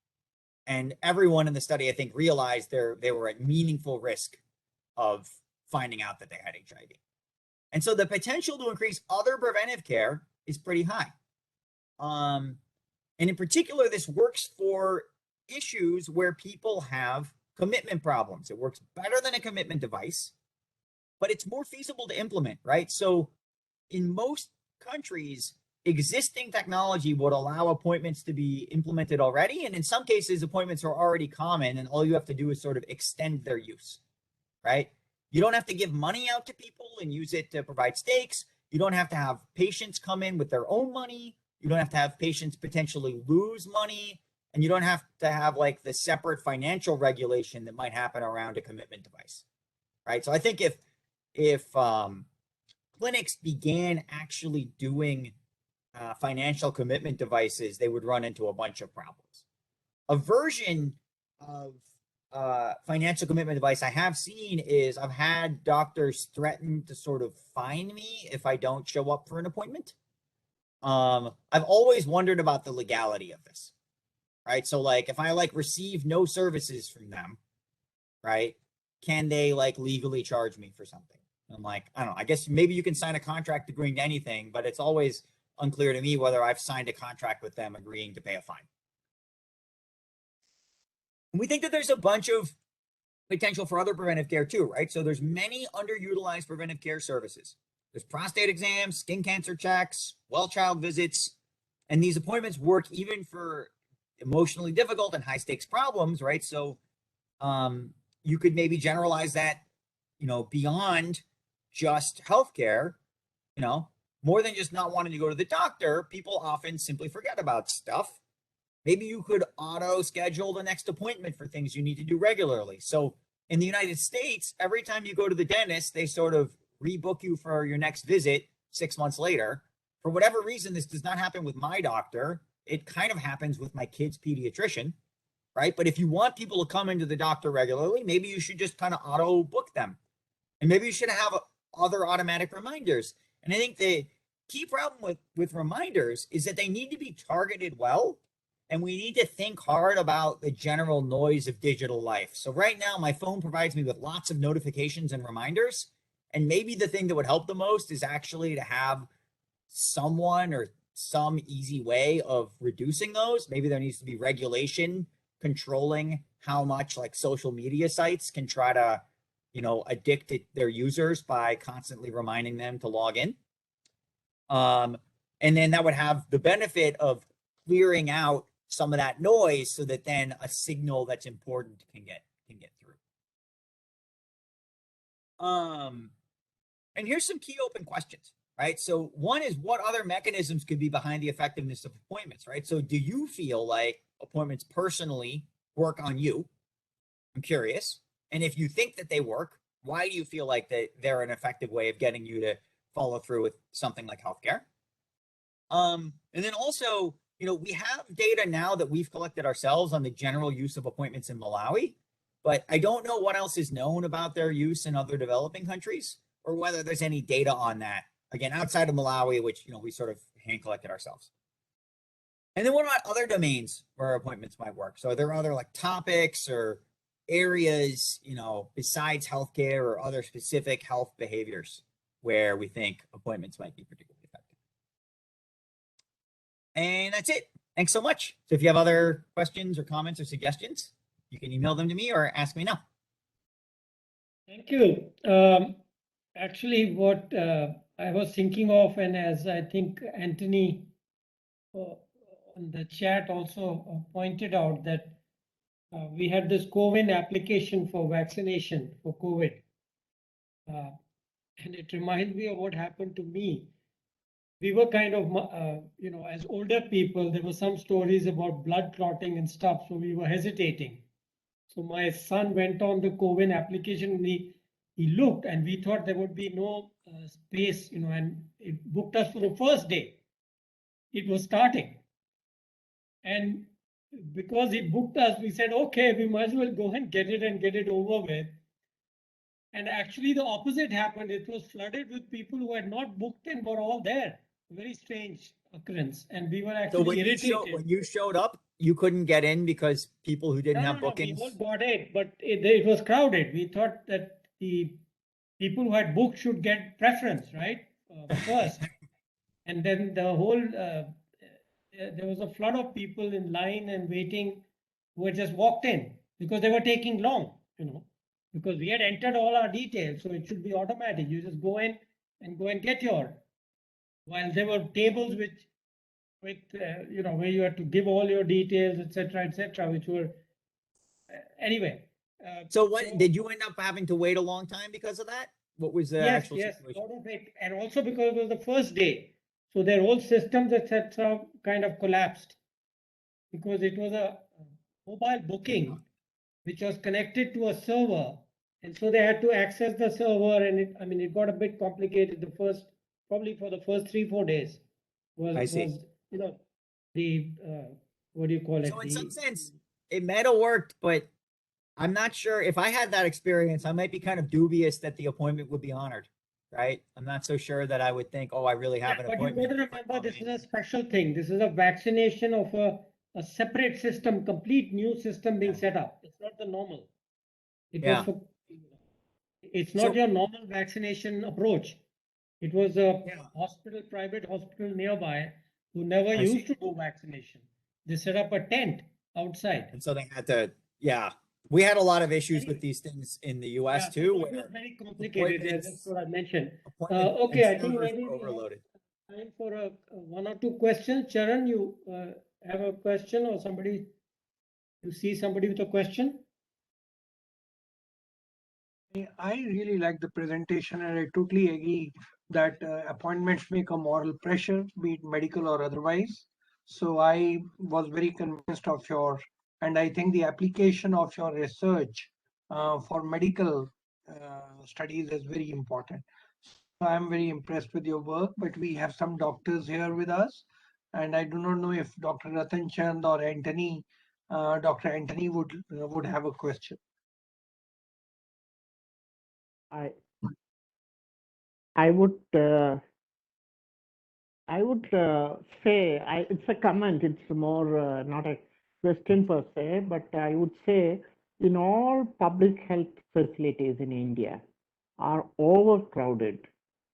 And everyone in the study, I think, realized they were at meaningful risk of finding out that they had HIV. And so the potential to increase other preventive care is pretty high. And in particular, this works for issues where people have commitment problems. It works better than a commitment device, but it's more feasible to implement, right? So in most countries, existing technology would allow appointments to be implemented already. And in some cases, appointments are already common and all you have to do is sort of extend their use, right? You don't have to give money out to people and use it to provide stakes. You don't have to have patients come in with their own money. You don't have to have patients potentially lose money. And you don't have to have the separate financial regulation that might happen around a commitment device, right? So I think if clinics began actually doing financial commitment devices, they would run into a bunch of problems. A version of financial commitment device I have seen is I've had doctors threaten to sort of fine me if I don't show up for an appointment. I've always wondered about the legality of this, right? So like if I like receive no services from them, right, can they like legally charge me for something? I'm like, I don't know, I guess maybe you can sign a contract agreeing to anything, but it's always unclear to me whether I've signed a contract with them agreeing to pay a fine. And we think that there's a bunch of potential for other preventive care too, right? So there's many underutilized preventive care services. There's prostate exams, skin cancer checks, well child visits, and these appointments work even for emotionally difficult and high stakes problems, right? So you could maybe generalize that, beyond just healthcare, more than just not wanting to go to the doctor. People often simply forget about stuff. Maybe you could auto schedule the next appointment for things you need to do regularly. So in the United States, every time you go to the dentist, they sort of rebook you for your next visit 6 months later. For whatever reason, this does not happen with my doctor. It kind of happens with my kid's pediatrician, right? But if you want people to come into the doctor regularly, maybe you should just kind of auto book them. And maybe you should have other automatic reminders. And I think the key problem with reminders is that they need to be targeted well. And we need to think hard about the general noise of digital life. So right now, my phone provides me with lots of notifications and reminders. And maybe the thing that would help the most is actually to have someone or some easy way of reducing those. Maybe there needs to be regulation controlling how much like social media sites can try to, addict their users by constantly reminding them to log in. And then that would have the benefit of clearing out some of that noise so that then a signal that's important can get through. And here's some key open questions, right? So one is, what other mechanisms could be behind the effectiveness of appointments, right? So do you feel like appointments personally work on you? I'm curious. And if you think that they work, why do you feel like they're an effective way of getting you to follow through with something like healthcare? And then also, we have data now that we've collected ourselves on the general use of appointments in Malawi, but I don't know what else is known about their use in other developing countries, or whether there's any data on that, again, outside of Malawi, which, we sort of hand collected ourselves. And then what about other domains where appointments might work? So are there other like topics or areas, besides healthcare or other specific health behaviors where we think appointments might be particularly effective? And that's it. Thanks so much. So if you have other questions or comments or suggestions, you can email them to me or ask me now. Thank you. Actually, what I was thinking of, and as I think Anthony on the chat also pointed out, that we had this Kerwin application for vaccination for COVID. And it reminds me of what happened to me. We were kind of, as older people, there were some stories about blood clotting and stuff, so we were hesitating. So my son went on the Kerwin application and he looked, and we thought there would be no space, and it booked us for the first day. It was starting. And because it booked us, we said, okay, we might as well go and get it over with. And actually the opposite happened. It was flooded with people who had not booked and were all there. Very strange occurrence. And we were actually irritated. When you showed up, you couldn't get in because people who didn't have bookings? We all got it, but it was crowded. We thought that the people who had booked should get preference, right? First. And then the whole, there was a flood of people in line and waiting who had just walked in because they were taking long, because we had entered all our details. So it should be automatic. You just go in and get your, while there were tables with where you had to give all your details, etc., which were, anyway. So did you end up having to wait a long time because of that? What was the actual situation? Yes, lot of it. And also because it was the first day. So their whole systems, etc., kind of collapsed because it was a mobile booking which was connected to a server. And so they had to access the server, and it got a bit complicated probably for the first 3-4 days. Was the what do you call it? So in some sense, it might have worked, but I'm not sure if I had that experience, I might be kind of dubious that the appointment would be honored, right? I'm not so sure that I would think, oh, I really have an appointment. But you got to remember, this is a special thing. This is a vaccination of a a separate system, complete new system being Yeah. set up. It's not the normal. It was Yeah. for, it's So- not your normal vaccination approach. It was a Yeah. hospital, private hospital nearby who never I see. used to do vaccination. They set up a tent outside. And so they had to, yeah. We had a lot of issues Anyway, with these things in the US yeah, so too, it was where very complicated. That's appointments, what I mentioned. appointment and Okay, I think servers maybe were we have overloaded. time for one or two questions. Charan, you have a question, or somebody, you see somebody with a question? I really like the presentation, and I totally agree that appointments make a moral pressure, be it medical or otherwise. So I was very convinced of your, and I think the application of your research for medical studies is very important. So I'm very impressed with your work, but we have some doctors here with us, and I do not know if Dr. Ratan Chand or Anthony, Dr. Anthony would have a question. I I would say it's a comment. It's more not a question per se, but I would say in all public health facilities in India are overcrowded,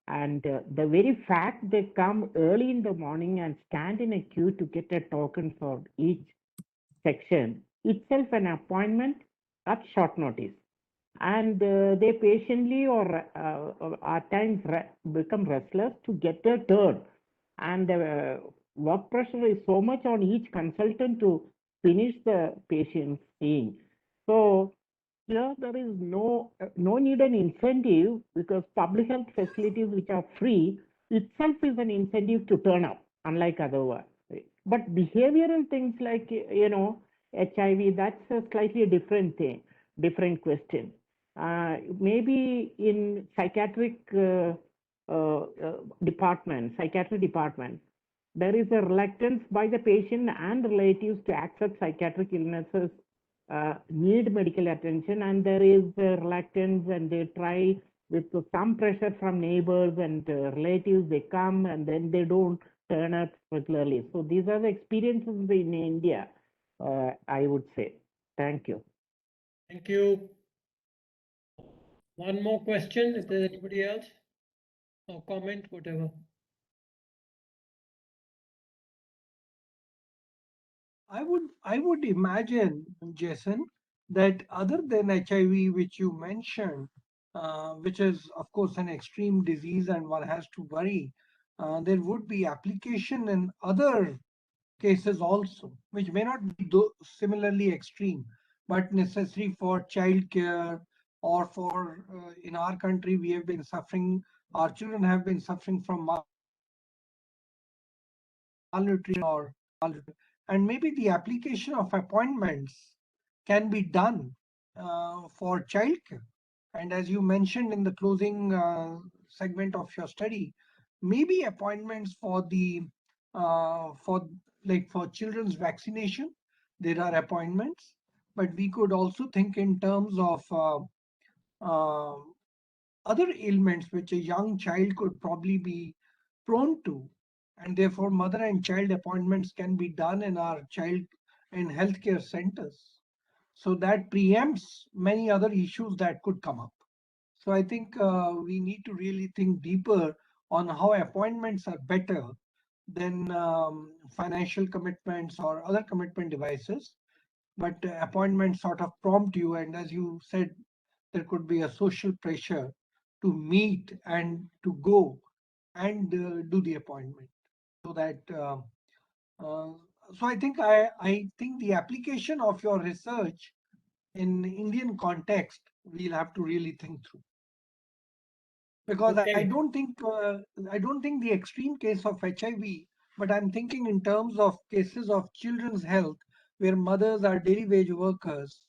and the very fact they come early in the morning and stand in a queue to get a token for each section itself an appointment at short notice, and they patiently or at times become restless to get their turn, and work pressure is so much on each consultant to finish the patient seeing. So here there is no need an incentive, because public health facilities which are free itself is an incentive to turn up, unlike otherwise. But behavioral things like HIV, that's a slightly different thing, different question. Maybe in psychiatric department, there is a reluctance by the patient and relatives to accept psychiatric illnesses need medical attention, and there is reluctance, and they try with some pressure from neighbors and relatives, they come and then they don't turn up regularly. So these are the experiences in India, I would say. Thank you. Thank you. One more question, if there's anybody else, or comment, whatever. I would imagine, Jason, that other than HIV, which you mentioned, which is of course an extreme disease and one has to worry, there would be application in other cases also, which may not be similarly extreme, but necessary for childcare or for in our country we have been suffering, our children have been suffering from malnutrition or and maybe the application of appointments can be done for childcare. And as you mentioned in the closing segment of your study, maybe appointments for the for for children's vaccination, there are appointments, but we could also think in terms of uh, other ailments which a young child could probably be prone to, and therefore mother and child appointments can be done in our child in healthcare centers. So that preempts many other issues that could come up. So I think we need to really think deeper on how appointments are better than financial commitments or other commitment devices. But appointments sort of prompt you, and as you said, there could be a social pressure to meet and to go and do the appointment. So that uh, so I think the application of your research in Indian context we'll have to really think through, because Okay. I don't think the extreme case of HIV, but I'm thinking in terms of cases of children's health where mothers are daily wage workers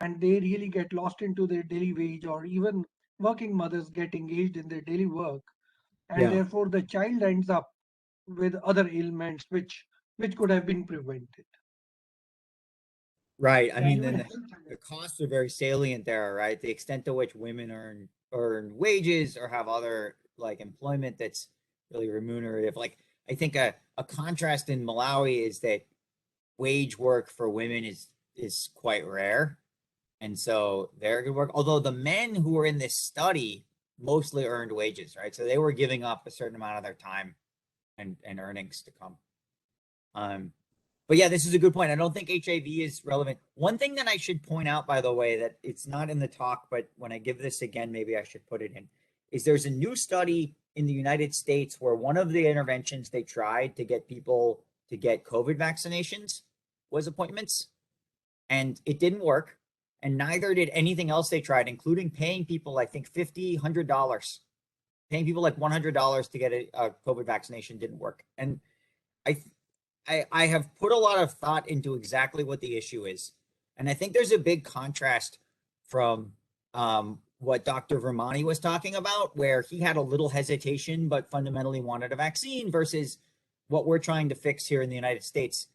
and they really get lost into their daily wage, or even working mothers get engaged in their daily work, and Yeah. therefore the child ends up with other ailments which could have been prevented. Right. I Yeah, mean, even then the costs are very salient there, right? The extent to which women earn wages or have other like employment that's really remunerative. Like I think a contrast in Malawi is that wage work for women is quite rare. And so they're good work. Although the men who were in this study mostly earned wages, right? So they were giving up a certain amount of their time and earnings to come. But yeah, this is a good point. I don't think HIV is relevant. One thing that I should point out, by the way, that it's not in the talk, but when I give this again, maybe I should put it in, is there's a new study in the United States where one of the interventions they tried to get people to get COVID vaccinations was appointments, and it didn't work. And neither did anything else they tried, including paying people, I think, $50, $100. Paying people like $100 to get a COVID vaccination didn't work. And I have put a lot of thought into exactly what the issue is. And I think there's a big contrast from what Dr. Vermani was talking about, where he had a little hesitation, but fundamentally wanted a vaccine, versus what we're trying to fix here in the United States.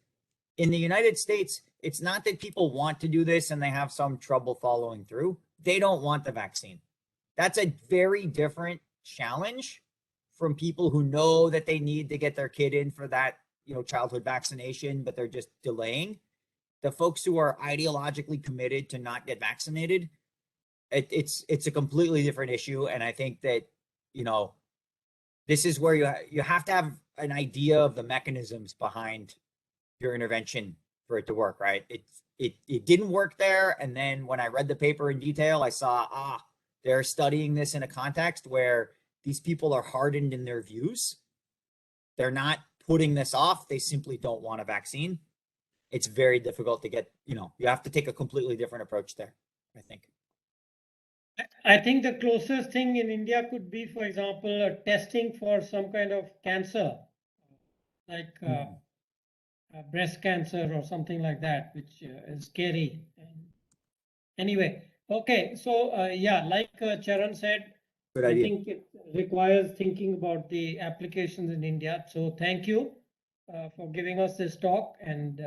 In the United States, it's not that people want to do this and they have some trouble following through. They don't want the vaccine. That's a very different challenge from people who know that they need to get their kid in for that, childhood vaccination, but they're just delaying. The folks who are ideologically committed to not get vaccinated, it's a completely different issue. And I think that, this is where you have to have an idea of the mechanisms behind your intervention for it to work, right? It didn't work there. And then when I read the paper in detail, I saw, they're studying this in a context where these people are hardened in their views. They're not putting this off. They simply don't want a vaccine. It's very difficult to get, you have to take a completely different approach there, I think. I think the closest thing in India could be, for example, testing for some kind of cancer, like breast cancer or something like that, which is scary. Anyway, okay, so yeah, like Charan said, Good I idea. think it requires thinking about the applications in India. So thank you for giving us this talk. And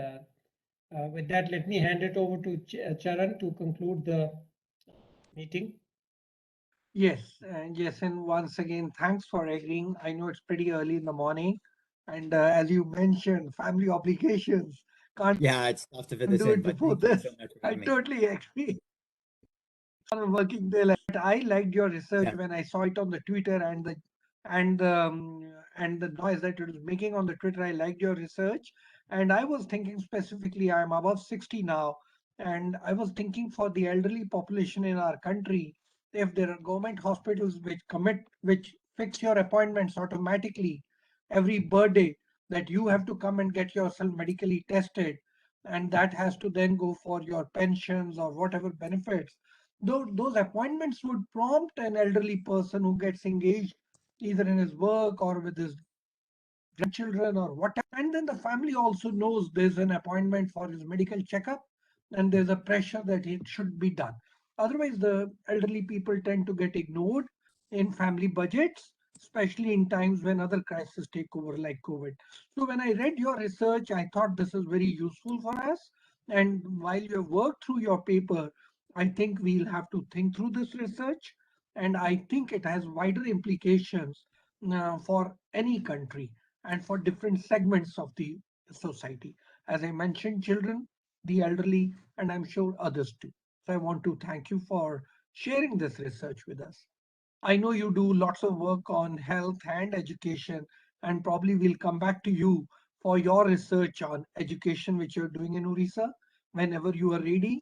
with that, let me hand it over to Charan to conclude the meeting. Yes, and yes, and once again, thanks for agreeing. I know it's pretty early in the morning, and as you mentioned, family obligations can't Yeah, it's tough to fit this do in, it but before thank you this. so much for I having me. totally agree. On a working day, like I liked your research Yeah. when I saw it on the Twitter and the noise that it was making on the Twitter. I liked your research, and I was thinking specifically. I'm above 60 now, and I was thinking for the elderly population in our country, if there are government hospitals which fix your appointments automatically every birthday, that you have to come and get yourself medically tested, and that has to then go for your pensions or whatever benefits. Those appointments would prompt an elderly person who gets engaged either in his work or with his grandchildren or whatever. And then the family also knows there's an appointment for his medical checkup and there's a pressure that it should be done. Otherwise, the elderly people tend to get ignored in family budgets, especially in times when other crises take over, like COVID. So, when I read your research, I thought this is very useful for us. And while you have worked through your paper, I think we'll have to think through this research. And I think it has wider implications for any country and for different segments of the society. As I mentioned, children, the elderly, and I'm sure others too. So I want to thank you for sharing this research with us. I know you do lots of work on health and education, and probably we'll come back to you for your research on education, which you're doing in Orissa. Whenever you are ready,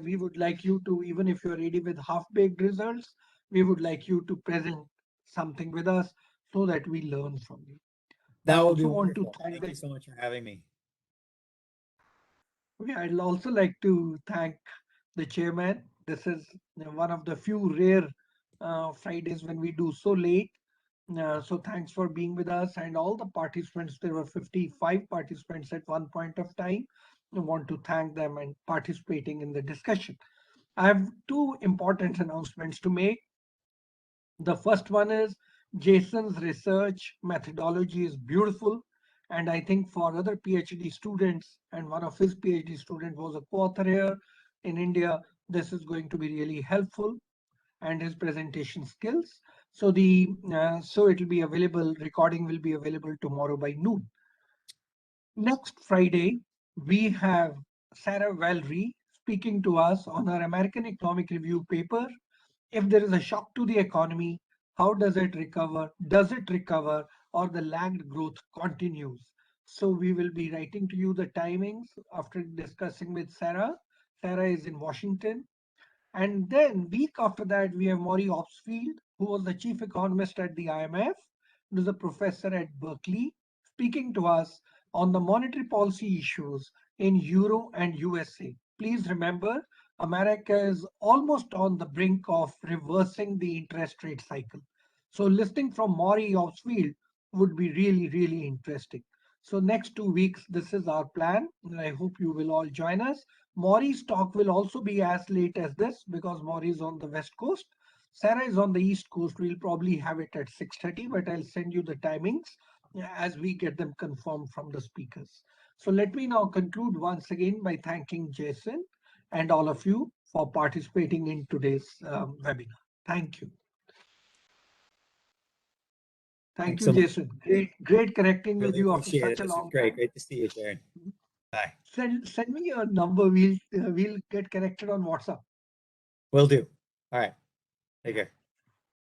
we would like you to, even if you're ready with half-baked results, we would like you to present something with us so that we learn from you. I That would be also want to wonderful. thank Thank you so much for having me. I'd also like to thank the chairman. This is one of the few rare Fridays when we do so late. So thanks for being with us and all the participants. There were 55 participants at one point of time. I want to thank them and participating in the discussion. I have two important announcements to make. The first one is Jason's research methodology is beautiful. And I think for other PhD students, and one of his PhD students was a co-author here in India, this is going to be really helpful, and his presentation skills. So it will be available, recording will be available tomorrow by noon. Next Friday, we have Sarah Valerie speaking to us on our American Economic Review paper. If there is a shock to the economy, how does it recover? Does it recover or the lagged growth continues? So we will be writing to you the timings after discussing with Sarah. Sarah is in Washington. And then week after that, we have Maury Opsfield, who was the chief economist at the IMF, who is a professor at Berkeley, speaking to us on the monetary policy issues in Euro and USA. Please remember, America is almost on the brink of reversing the interest rate cycle. So listening from Maury Opsfield would be really, really interesting. So next 2 weeks, this is our plan. And I hope you will all join us. Maury's talk will also be as late as this because Maury is on the West Coast. Sarah is on the East Coast. We'll probably have it at 6:30, but I'll send you the timings as we get them confirmed from the speakers. So let me now conclude once again by thanking Jason and all of you for participating in today's webinar. Thank you. Thank Thanks you, so much. Jason. Great connecting with Really you after appreciate such it. a This was long great. time. Great to see you, Sharon. Bye. Send me your number. We'll get connected on WhatsApp. Will do. All right. Take care.